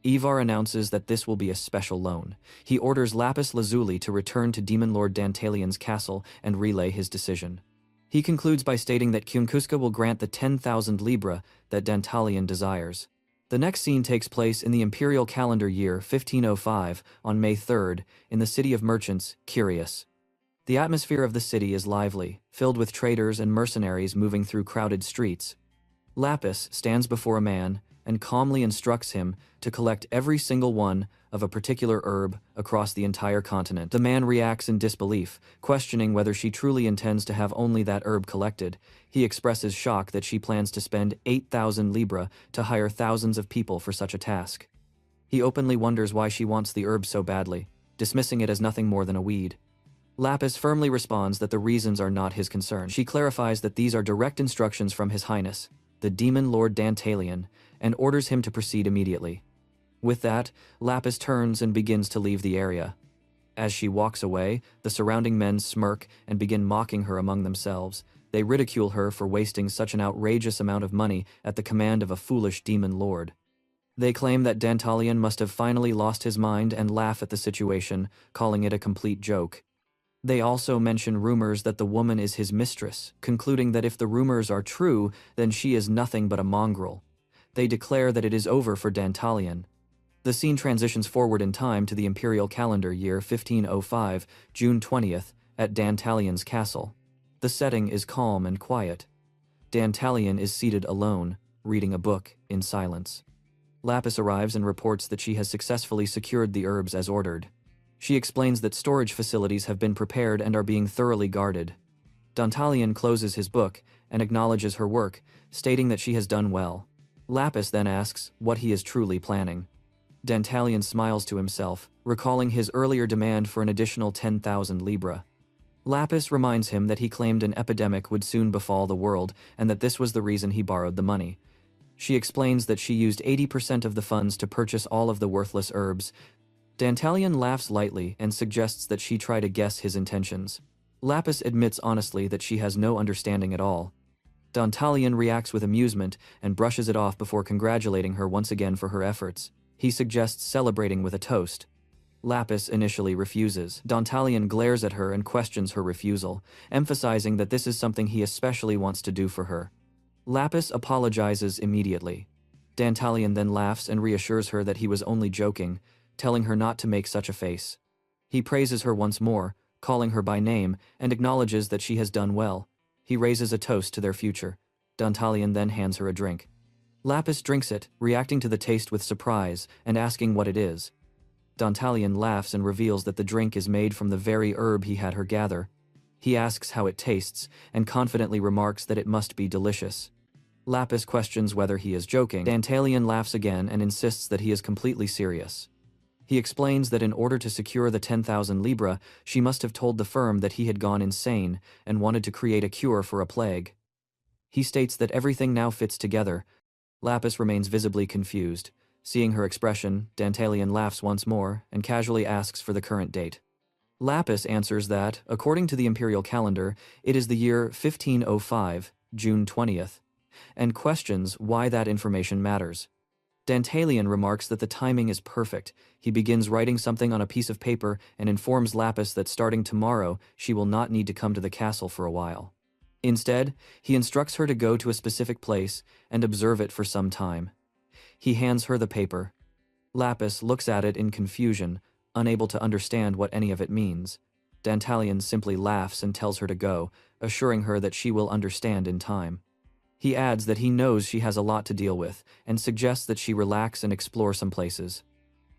S1: Ivar announces that this will be a special loan. He orders Lapis Lazuli to return to Demon Lord Dantalion's castle and relay his decision. He concludes by stating that Kyunkuska will grant the 10,000 libra that Dantalion desires. The next scene takes place in the imperial calendar year 1505 on May 3rd in the city of merchants, Curious. The atmosphere of the city is lively, filled with traders and mercenaries moving through crowded streets. Lapis stands before a man and calmly instructs him to collect every single one of a particular herb across the entire continent. The man reacts in disbelief, questioning whether she truly intends to have only that herb collected. He expresses shock that she plans to spend 8,000 libra to hire thousands of people for such a task. He openly wonders why she wants the herb so badly, dismissing it as nothing more than a weed. Lapis firmly responds that the reasons are not his concern. She clarifies that these are direct instructions from His Highness, the Demon Lord Dantalion, and orders him to proceed immediately. With that, Lapis turns and begins to leave the area. As she walks away, the surrounding men smirk and begin mocking her among themselves. They ridicule her for wasting such an outrageous amount of money at the command of a foolish demon lord. They claim that Dantalion must have finally lost his mind and laugh at the situation, calling it a complete joke. They also mention rumors that the woman is his mistress, concluding that if the rumors are true, then she is nothing but a mongrel. They declare that it is over for Dantalion. The scene transitions forward in time to the imperial calendar year 1505, June 20th, at Dantalion's castle. The setting is calm and quiet. Dantalion is seated alone, reading a book in silence. Lapis arrives and reports that she has successfully secured the herbs as ordered. She explains that storage facilities have been prepared and are being thoroughly guarded. Dantalion closes his book and acknowledges her work, stating that she has done well. Lapis then asks what he is truly planning. Dantalion smiles to himself, recalling his earlier demand for an additional 10,000 libra. Lapis reminds him that he claimed an epidemic would soon befall the world and that this was the reason he borrowed the money. She explains that she used 80% of the funds to purchase all of the worthless herbs. Dantalion laughs lightly and suggests that she try to guess his intentions. Lapis admits honestly that she has no understanding at all. Dantalion reacts with amusement and brushes it off before congratulating her once again for her efforts. He suggests celebrating with a toast. Lapis initially refuses. Dantalion glares at her and questions her refusal, emphasizing that this is something he especially wants to do for her. Lapis apologizes immediately. Dantalion then laughs and reassures her that he was only joking, telling her not to make such a face. He praises her once more, calling her by name, and acknowledges that she has done well. He raises a toast to their future. Dantalion then hands her a drink. Lapis drinks it, reacting to the taste with surprise and asking what it is. Dantalion laughs and reveals that the drink is made from the very herb he had her gather. He asks how it tastes and confidently remarks that it must be delicious. Lapis questions whether he is joking. Dantalion laughs again and insists that he is completely serious. He explains that in order to secure the 10,000 libra, she must have told the firm that he had gone insane and wanted to create a cure for a plague. He states that everything now fits together. Lapis remains visibly confused. Seeing her expression, Dantalion laughs once more and casually asks for the current date. Lapis answers that, according to the imperial calendar, it is the year 1505, June 20th, and questions why that information matters. Dantalion remarks that the timing is perfect. He begins writing something on a piece of paper and informs Lapis that starting tomorrow, she will not need to come to the castle for a while. Instead, he instructs her to go to a specific place and observe it for some time. He hands her the paper. Lapis looks at it in confusion, unable to understand what any of it means. Dantalion simply laughs and tells her to go, assuring her that she will understand in time. He adds that he knows she has a lot to deal with, and suggests that she relax and explore some places.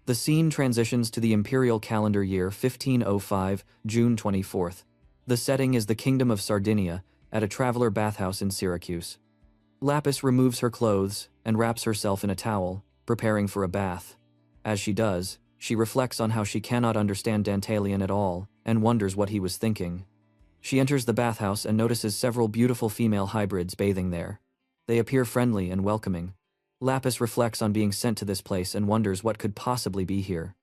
S1: The scene transitions to the imperial calendar year 1505, June 24th. The setting is the Kingdom of Sardinia, at a traveler bathhouse in Syracuse. Lapis removes her clothes and wraps herself in a towel, preparing for a bath. As she does, she reflects on how she cannot understand Dantalion at all, and wonders what he was thinking. She enters the bathhouse and notices several beautiful female hybrids bathing there. They appear friendly and welcoming. Lapis reflects on being sent to this place and wonders what could possibly be here.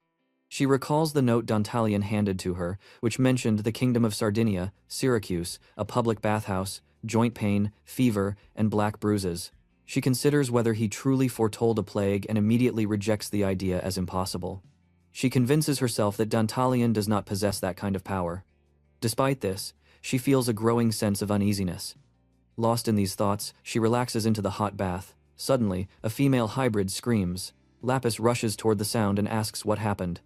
S1: She recalls the note Dantalion handed to her, which mentioned the Kingdom of Sardinia, Syracuse, a public bathhouse, joint pain, fever, and black bruises. She considers whether he truly foretold a plague and immediately rejects the idea as impossible. She convinces herself that Dantalion does not possess that kind of power. Despite this, she feels a growing sense of uneasiness. Lost in these thoughts, she relaxes into the hot bath. Suddenly, a female hybrid screams. Lapis rushes toward the sound and asks what happened.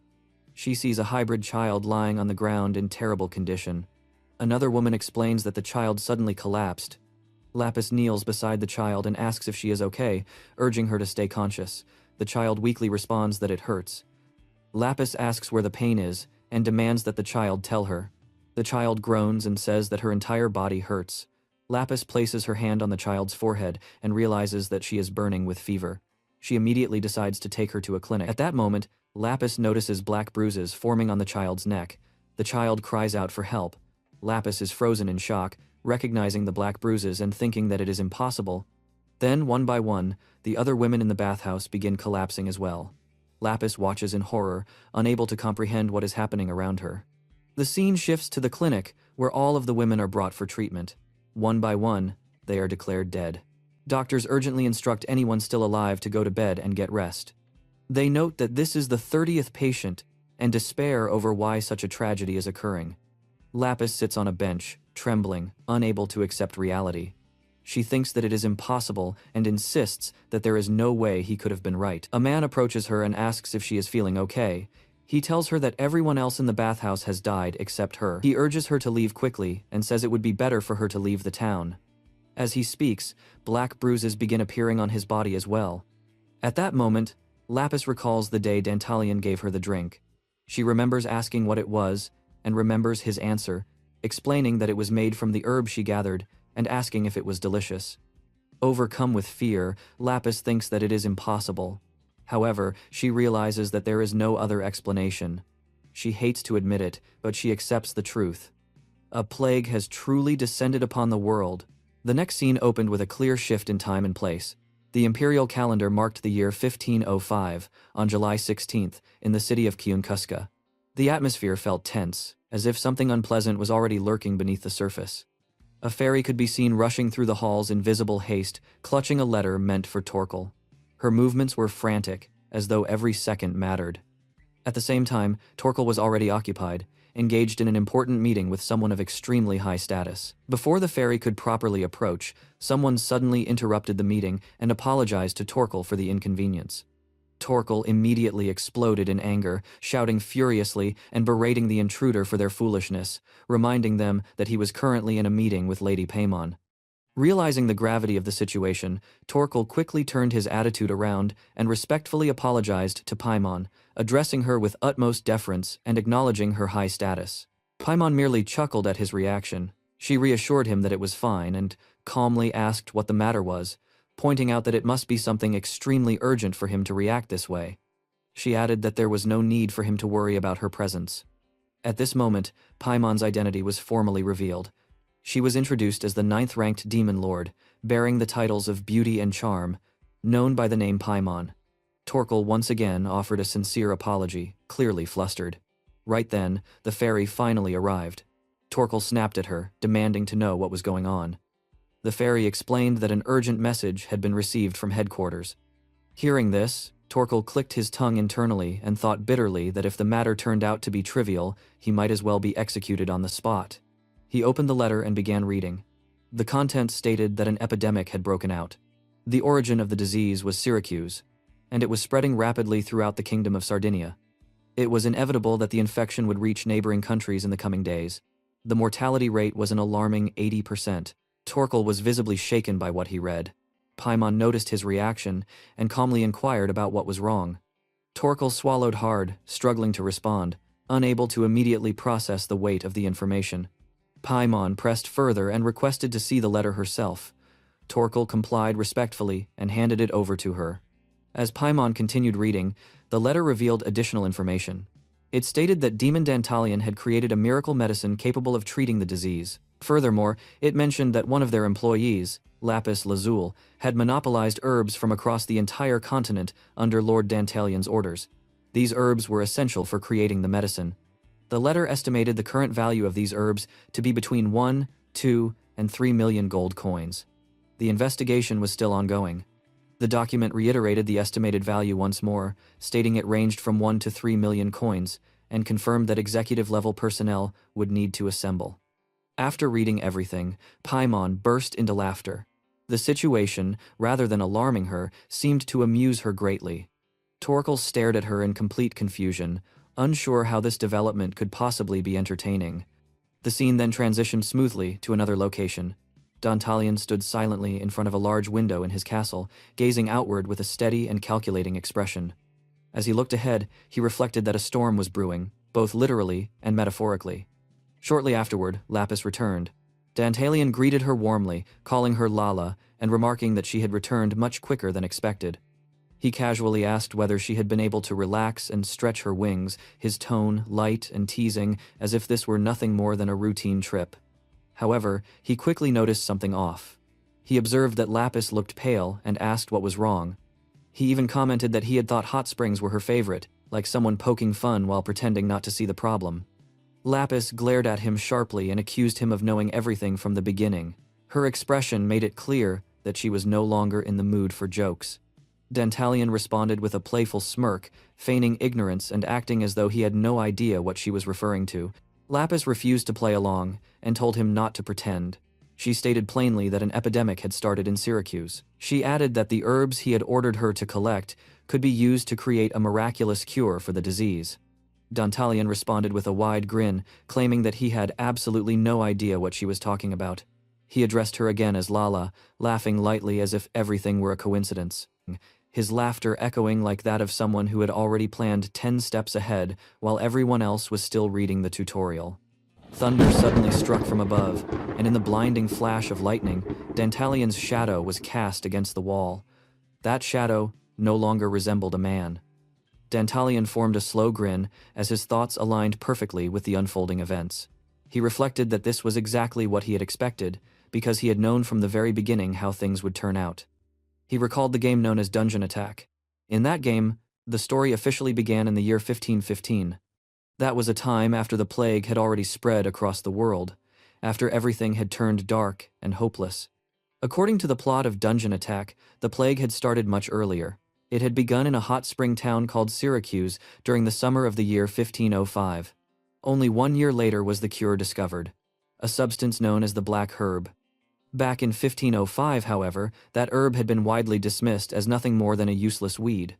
S1: She sees a hybrid child lying on the ground in terrible condition. Another woman explains that the child suddenly collapsed. Lapis kneels beside the child and asks if she is okay, urging her to stay conscious. The child weakly responds that it hurts. Lapis asks where the pain is, and demands that the child tell her. The child groans and says that her entire body hurts. Lapis places her hand on the child's forehead and realizes that she is burning with fever. She immediately decides to take her to a clinic. At that moment, Lapis notices black bruises forming on the child's neck. The child cries out for help. Lapis is frozen in shock, recognizing the black bruises and thinking that it is impossible. Then, one by one, the other women in the bathhouse begin collapsing as well. Lapis watches in horror, unable to comprehend what is happening around her. The scene shifts to the clinic, where all of the women are brought for treatment. One by one, they are declared dead. Doctors urgently instruct anyone still alive to go to bed and get rest. They note that this is the 30th patient and despair over why such a tragedy is occurring. Lapis sits on a bench, trembling, unable to accept reality. She thinks that it is impossible and insists that there is no way he could have been right. A man approaches her and asks if she is feeling okay. He tells her that everyone else in the bathhouse has died except her. He urges her to leave quickly and says it would be better for her to leave the town. As he speaks, black bruises begin appearing on his body as well. At that moment, Lapis recalls the day Dantalion gave her the drink. She remembers asking what it was, and remembers his answer, explaining that it was made from the herb she gathered, and asking if it was delicious. Overcome with fear, Lapis thinks that it is impossible. However, she realizes that there is no other explanation. She hates to admit it, but she accepts the truth. A plague has truly descended upon the world. The next scene opened with a clear shift in time and place. The imperial calendar marked the year 1505, on July 16th, in the city of Kiunkuska. The atmosphere felt tense, as if something unpleasant was already lurking beneath the surface. A fairy could be seen rushing through the halls in visible haste, clutching a letter meant for Torkel. Her movements were frantic, as though every second mattered. At the same time, Torkel was already occupied, engaged in an important meeting with someone of extremely high status. Before the fairy could properly approach, someone suddenly interrupted the meeting and apologized to Torkel for the inconvenience. Torkel immediately exploded in anger, shouting furiously and berating the intruder for their foolishness, reminding them that he was currently in a meeting with Lady Paimon. Realizing the gravity of the situation, Torkel quickly turned his attitude around and respectfully apologized to Paimon, addressing her with utmost deference and acknowledging her high status. Paimon merely chuckled at his reaction. She reassured him that it was fine and calmly asked what the matter was, pointing out that it must be something extremely urgent for him to react this way. She added that there was no need for him to worry about her presence. At this moment, Paimon's identity was formally revealed. She was introduced as the 9th-ranked demon lord, bearing the titles of Beauty and Charm, known by the name Paimon. Torkel once again offered a sincere apology, clearly flustered. Right then, the fairy finally arrived. Torkel snapped at her, demanding to know what was going on. The fairy explained that an urgent message had been received from headquarters. Hearing this, Torkel clicked his tongue internally and thought bitterly that if the matter turned out to be trivial, he might as well be executed on the spot. He opened the letter and began reading. The contents stated that an epidemic had broken out. The origin of the disease was Syracuse, and it was spreading rapidly throughout the Kingdom of Sardinia. It was inevitable that the infection would reach neighboring countries in the coming days. The mortality rate was an alarming 80%. Torkel was visibly shaken by what he read. Paimon noticed his reaction and calmly inquired about what was wrong. Torkel swallowed hard, struggling to respond, unable to immediately process the weight of the information. Paimon pressed further and requested to see the letter herself. Torkel complied respectfully and handed it over to her. As Paimon continued reading, the letter revealed additional information. It stated that Demon Dantalion had created a miracle medicine capable of treating the disease. Furthermore, it mentioned that one of their employees, Lapis Lazuli, had monopolized herbs from across the entire continent under Lord Dantalion's orders. These herbs were essential for creating the medicine. The letter estimated the current value of these herbs to be between 1, 2, and 3 million gold coins. The investigation was still ongoing. The document reiterated the estimated value once more, stating it ranged from 1 to 3 million coins, and confirmed that executive-level personnel would need to assemble. After reading everything, Paimon burst into laughter. The situation, rather than alarming her, seemed to amuse her greatly. Torkel stared at her in complete confusion, unsure how this development could possibly be entertaining. The scene then transitioned smoothly to another location. Dantalion stood silently in front of a large window in his castle, gazing outward with a steady and calculating expression. As he looked ahead, he reflected that a storm was brewing, both literally and metaphorically. Shortly afterward, Lapis returned. Dantalion greeted her warmly, calling her Lala, and remarking that she had returned much quicker than expected. He casually asked whether she had been able to relax and stretch her wings, his tone light and teasing, as if this were nothing more than a routine trip. However, he quickly noticed something off. He observed that Lapis looked pale and asked what was wrong. He even commented that he had thought hot springs were her favorite, like someone poking fun while pretending not to see the problem. Lapis glared at him sharply and accused him of knowing everything from the beginning. Her expression made it clear that she was no longer in the mood for jokes. Dantalion responded with a playful smirk, feigning ignorance and acting as though he had no idea what she was referring to. Lapis refused to play along and told him not to pretend. She stated plainly that an epidemic had started in Syracuse. She added that the herbs he had ordered her to collect could be used to create a miraculous cure for the disease. Dantalion responded with a wide grin, claiming that he had absolutely no idea what she was talking about. He addressed her again as Lala, laughing lightly as if everything were a coincidence. His laughter echoing like that of someone who had already planned 10 steps ahead while everyone else was still reading the tutorial. Thunder suddenly struck from above, and in the blinding flash of lightning, Dantalion's shadow was cast against the wall. That shadow no longer resembled a man. Dantalion formed a slow grin as his thoughts aligned perfectly with the unfolding events. He reflected that this was exactly what he had expected, because he had known from the very beginning how things would turn out. He recalled the game known as Dungeon Attack. In that game, the story officially began in the year 1515. That was a time after the plague had already spread across the world, after everything had turned dark and hopeless. According to the plot of Dungeon Attack, the plague had started much earlier. It had begun in a hot spring town called Syracuse during the summer of the year 1505. Only 1 year later was the cure discovered, a substance known as the black herb. Back in 1505, however, that herb had been widely dismissed as nothing more than a useless weed.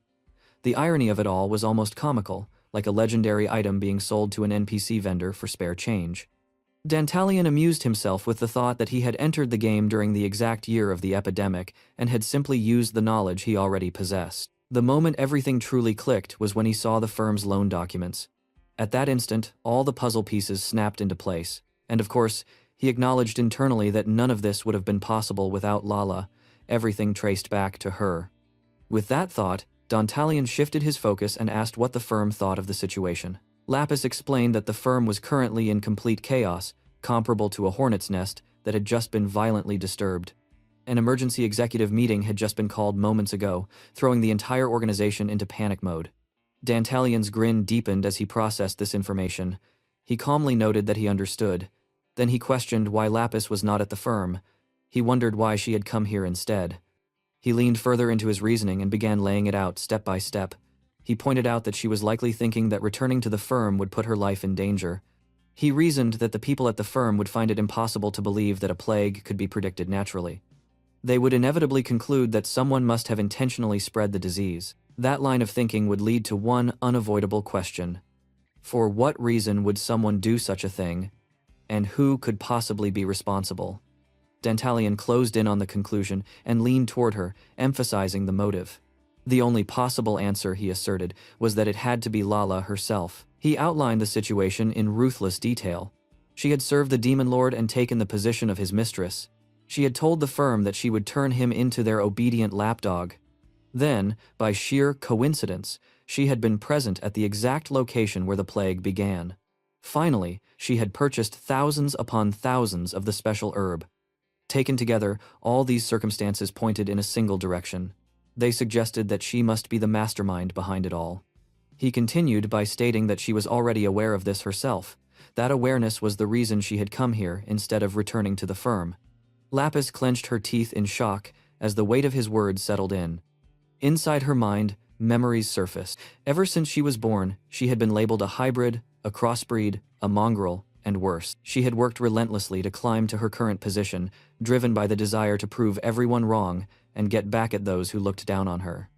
S1: The irony of it all was almost comical, like a legendary item being sold to an NPC vendor for spare change. Dantalion amused himself with the thought that he had entered the game during the exact year of the epidemic and had simply used the knowledge he already possessed. The moment everything truly clicked was when he saw the firm's loan documents. At that instant, all the puzzle pieces snapped into place, and of course, he acknowledged internally that none of this would have been possible without Lala, everything traced back to her. With that thought, Dantalion shifted his focus and asked what the firm thought of the situation. Lapis explained that the firm was currently in complete chaos, comparable to a hornet's nest that had just been violently disturbed. An emergency executive meeting had just been called moments ago, throwing the entire organization into panic mode. Dantalion's grin deepened as he processed this information. He calmly noted that he understood. Then he questioned why Lapis was not at the firm. He wondered why she had come here instead. He leaned further into his reasoning and began laying it out step by step. He pointed out that she was likely thinking that returning to the firm would put her life in danger. He reasoned that the people at the firm would find it impossible to believe that a plague could be predicted naturally. They would inevitably conclude that someone must have intentionally spread the disease. That line of thinking would lead to one unavoidable question. For what reason would someone do such a thing? And who could possibly be responsible? Dantalian closed in on the conclusion and leaned toward her, emphasizing the motive. The only possible answer, he asserted, was that it had to be Lala herself. He outlined the situation in ruthless detail. She had served the Demon Lord and taken the position of his mistress. She had told the firm that she would turn him into their obedient lapdog. Then, by sheer coincidence, she had been present at the exact location where the plague began. Finally, she had purchased thousands upon thousands of the special herb. Taken together, all these circumstances pointed in a single direction. They suggested that she must be the mastermind behind it all. He continued by stating that she was already aware of this herself. That awareness was the reason she had come here instead of returning to the firm. Lapis clenched her teeth in shock as the weight of his words settled in. Inside her mind, memories surfaced. Ever since she was born, she had been labeled a hybrid, a crossbreed, a mongrel, and worse. She had worked relentlessly to climb to her current position, driven by the desire to prove everyone wrong and get back at those who looked down on her.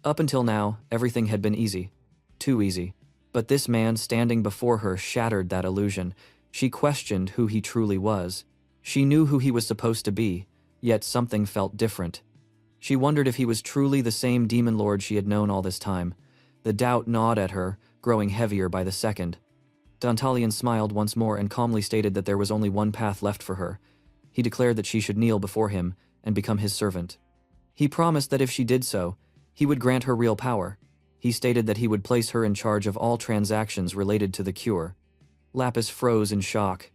S1: Up until now, everything had been easy. Too easy. But this man standing before her shattered that illusion. She questioned who he truly was. She knew who he was supposed to be, yet something felt different. She wondered if he was truly the same Demon Lord she had known all this time. The doubt gnawed at her, growing heavier by the second. Dantalian smiled once more and calmly stated that there was only one path left for her. He declared that she should kneel before him and become his servant. He promised that if she did so, he would grant her real power. He stated that he would place her in charge of all transactions related to the cure. Lapis froze in shock.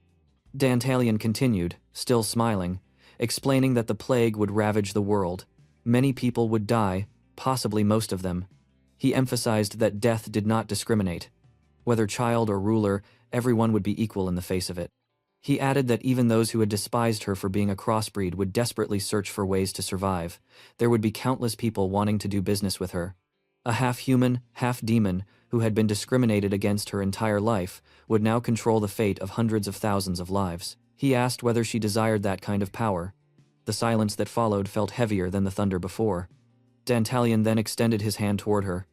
S1: Dantalian continued, still smiling, explaining that the plague would ravage the world. Many people would die, possibly most of them. He emphasized that death did not discriminate. Whether child or ruler, everyone would be equal in the face of it. He added that even those who had despised her for being a crossbreed would desperately search for ways to survive. There would be countless people wanting to do business with her. A half-human, half-demon, who had been discriminated against her entire life, would now control the fate of hundreds of thousands of lives. He asked whether she desired that kind of power. The silence that followed felt heavier than the thunder before. Dantalian then extended his hand toward her.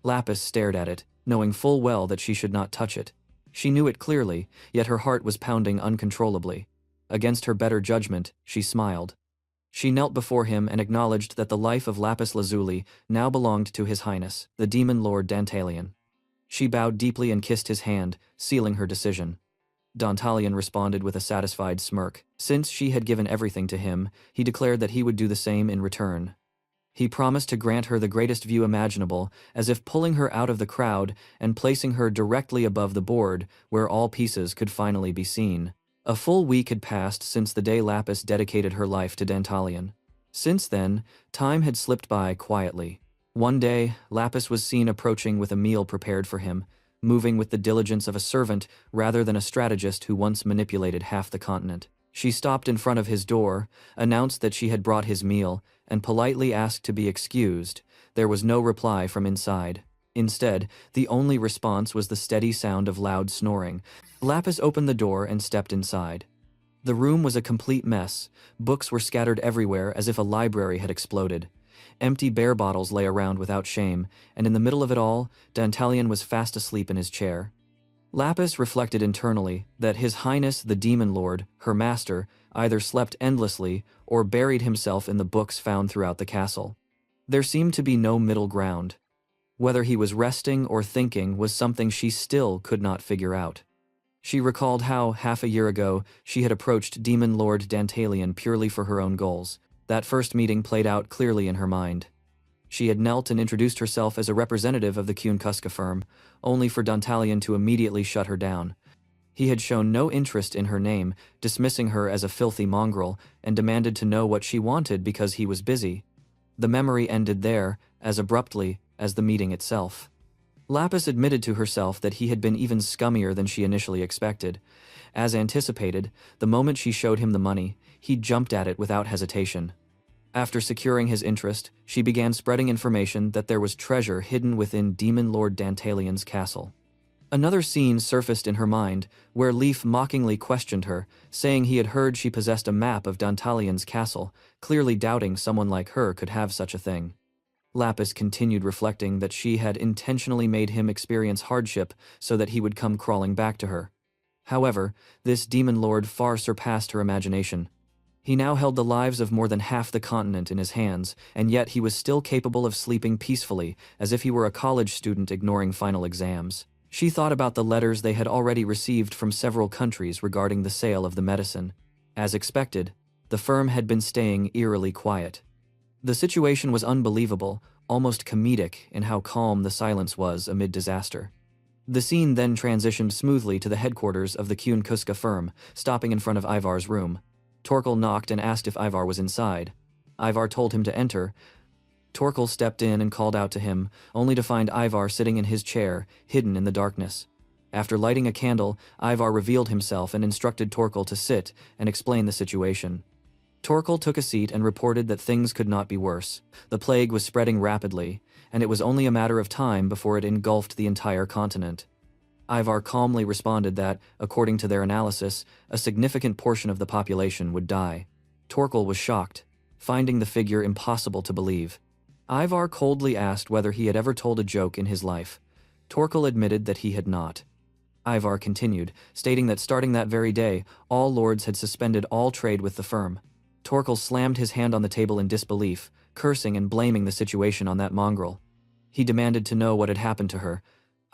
S1: Lapis stared at it, knowing full well that she should not touch it. She knew it clearly, yet her heart was pounding uncontrollably. Against her better judgment, she smiled. She knelt before him and acknowledged that the life of Lapis Lazuli now belonged to His Highness, the Demon Lord Dantalian. She bowed deeply and kissed his hand, sealing her decision. Dantalian responded with a satisfied smirk. Since she had given everything to him, he declared that he would do the same in return. He promised to grant her the greatest view imaginable, as if pulling her out of the crowd and placing her directly above the board, where all pieces could finally be seen. A full week had passed since the day Lapis dedicated her life to Dantalian. Since then, time had slipped by quietly. One day, Lapis was seen approaching with a meal prepared for him, moving with the diligence of a servant rather than a strategist who once manipulated half the continent. She stopped in front of his door, announced that she had brought his meal, and politely asked to be excused. There was no reply from inside. Instead, the only response was the steady sound of loud snoring. Lapis opened the door and stepped inside. The room was a complete mess. Books were scattered everywhere as if a library had exploded. Empty beer bottles lay around without shame, and in the middle of it all, Dantalian was fast asleep in his chair. Lapis reflected internally that His Highness the Demon Lord, her master, either slept endlessly or buried himself in the books found throughout the castle. There seemed to be no middle ground. Whether he was resting or thinking was something she still could not figure out. She recalled how, half a year ago, she had approached Demon Lord Dantalian purely for her own goals. That first meeting played out clearly in her mind. She had knelt and introduced herself as a representative of the Kuhn-Kuska firm, only for Dantalian to immediately shut her down. He had shown no interest in her name, dismissing her as a filthy mongrel, and demanded to know what she wanted because he was busy. The memory ended there, as abruptly as the meeting itself. Lapis admitted to herself that he had been even scummier than she initially expected. As anticipated, the moment she showed him the money, he jumped at it without hesitation. After securing his interest, she began spreading information that there was treasure hidden within Demon Lord Dantalian's castle. Another scene surfaced in her mind, where Leaf mockingly questioned her, saying he had heard she possessed a map of Dantalian's castle, clearly doubting someone like her could have such a thing. Lapis continued reflecting that she had intentionally made him experience hardship so that he would come crawling back to her. However, this demon lord far surpassed her imagination. He now held the lives of more than half the continent in his hands, and yet he was still capable of sleeping peacefully, as if he were a college student ignoring final exams. She thought about the letters they had already received from several countries regarding the sale of the medicine. As expected, the firm had been staying eerily quiet. The situation was unbelievable, almost comedic in how calm the silence was amid disaster. The scene then transitioned smoothly to the headquarters of the Kyun Kuska firm, stopping in front of Ivar's room. Torkel knocked and asked if Ivar was inside. Ivar told him to enter. Torkel stepped in and called out to him, only to find Ivar sitting in his chair, hidden in the darkness. After lighting a candle, Ivar revealed himself and instructed Torkel to sit and explain the situation. Torkel took a seat and reported that things could not be worse. The plague was spreading rapidly, and it was only a matter of time before it engulfed the entire continent. Ivar calmly responded that, according to their analysis, a significant portion of the population would die. Torkel was shocked, finding the figure impossible to believe. Ivar coldly asked whether he had ever told a joke in his life. Torkel admitted that he had not. Ivar continued, stating that starting that very day, all lords had suspended all trade with the firm. Torkel slammed his hand on the table in disbelief, cursing and blaming the situation on that mongrel. He demanded to know what had happened to her.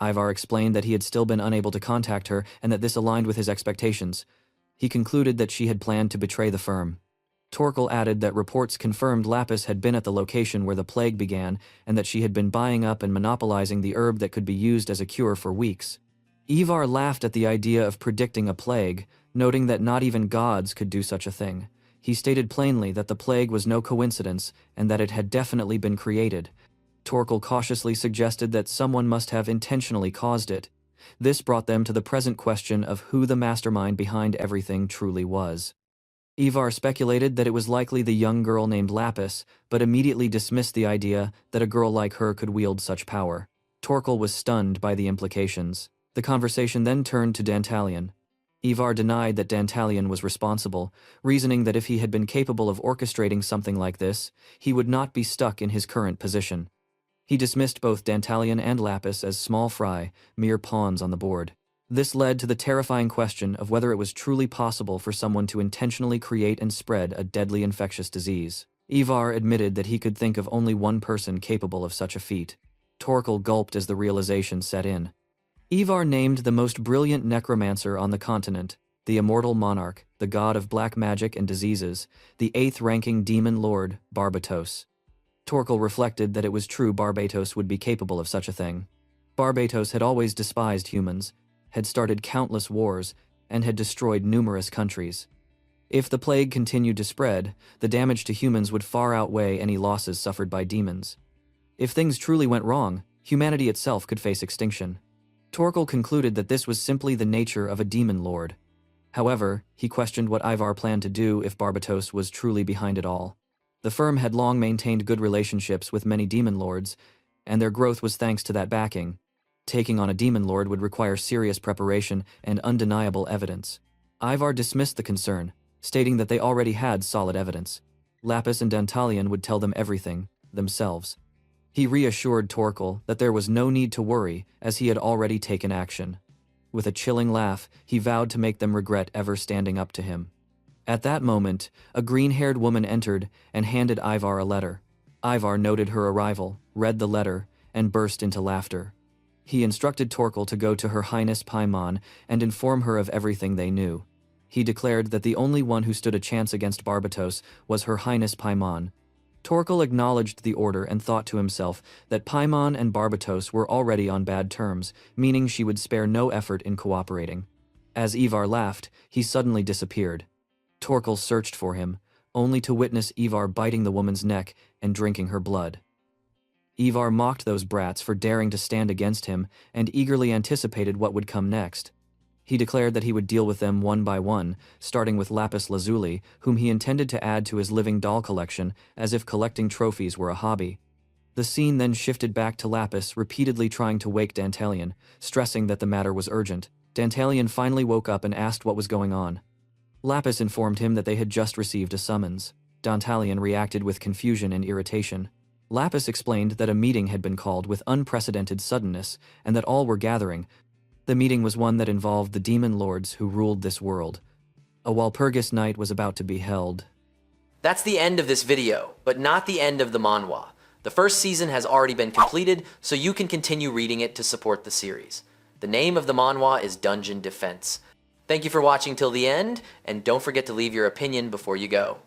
S1: Ivar explained that he had still been unable to contact her and that this aligned with his expectations. He concluded that she had planned to betray the firm. Torkel added that reports confirmed Lapis had been at the location where the plague began and that she had been buying up and monopolizing the herb that could be used as a cure for weeks. Ivar laughed at the idea of predicting a plague, noting that not even gods could do such a thing. He stated plainly that the plague was no coincidence and that it had definitely been created. Torkel cautiously suggested that someone must have intentionally caused it. This brought them to the present question of who the mastermind behind everything truly was. Ivar speculated that it was likely the young girl named Lapis, but immediately dismissed the idea that a girl like her could wield such power. Torkel was stunned by the implications. The conversation then turned to Dantalian. Ivar denied that Dantalian was responsible, reasoning that if he had been capable of orchestrating something like this, he would not be stuck in his current position. He dismissed both Dantalian and Lapis as small fry, mere pawns on the board. This led to the terrifying question of whether it was truly possible for someone to intentionally create and spread a deadly infectious disease. Ivar admitted that he could think of only one person capable of such a feat. Torkel gulped as the realization set in. Ivar named the most brilliant necromancer on the continent, the immortal monarch, the god of black magic and diseases, the 8th-ranking demon lord, Barbatos. Torkel reflected that it was true Barbatos would be capable of such a thing. Barbatos had always despised humans, had started countless wars, and had destroyed numerous countries. If the plague continued to spread, the damage to humans would far outweigh any losses suffered by demons. If things truly went wrong, humanity itself could face extinction. Torkel concluded that this was simply the nature of a demon lord. However, he questioned what Ivar planned to do if Barbatos was truly behind it all. The firm had long maintained good relationships with many demon lords, and their growth was thanks to that backing. Taking on a demon lord would require serious preparation and undeniable evidence. Ivar dismissed the concern, stating that they already had solid evidence. Lapis and Dantalian would tell them everything, themselves. He reassured Torkel that there was no need to worry, as he had already taken action. With a chilling laugh, he vowed to make them regret ever standing up to him. At that moment, a green-haired woman entered and handed Ivar a letter. Ivar noted her arrival, read the letter, and burst into laughter. He instructed Torkel to go to Her Highness Paimon and inform her of everything they knew. He declared that the only one who stood a chance against Barbatos was Her Highness Paimon. Torkel acknowledged the order and thought to himself that Paimon and Barbatos were already on bad terms, meaning she would spare no effort in cooperating. As Ivar laughed, he suddenly disappeared. Torkel searched for him, only to witness Ivar biting the woman's neck and drinking her blood. Ivar mocked those brats for daring to stand against him and eagerly anticipated what would come next. He declared that he would deal with them one by one, starting with Lapis Lazuli, whom he intended to add to his living doll collection, as if collecting trophies were a hobby. The scene then shifted back to Lapis, repeatedly trying to wake Dantalion, stressing that the matter was urgent. Dantalion finally woke up and asked what was going on. Lapis informed him that they had just received a summons. Dantalion reacted with confusion and irritation. Lapis explained that a meeting had been called with unprecedented suddenness, and that all were gathering. The meeting was one that involved the demon lords who ruled this world. A Walpurgis night was about to be held.
S3: That's the end of this video, but not the end of the manhwa. The first season has already been completed, so you can continue reading it to support the series. The name of the manhwa is Dungeon Defense. Thank you for watching till the end, and don't forget to leave your opinion before you go.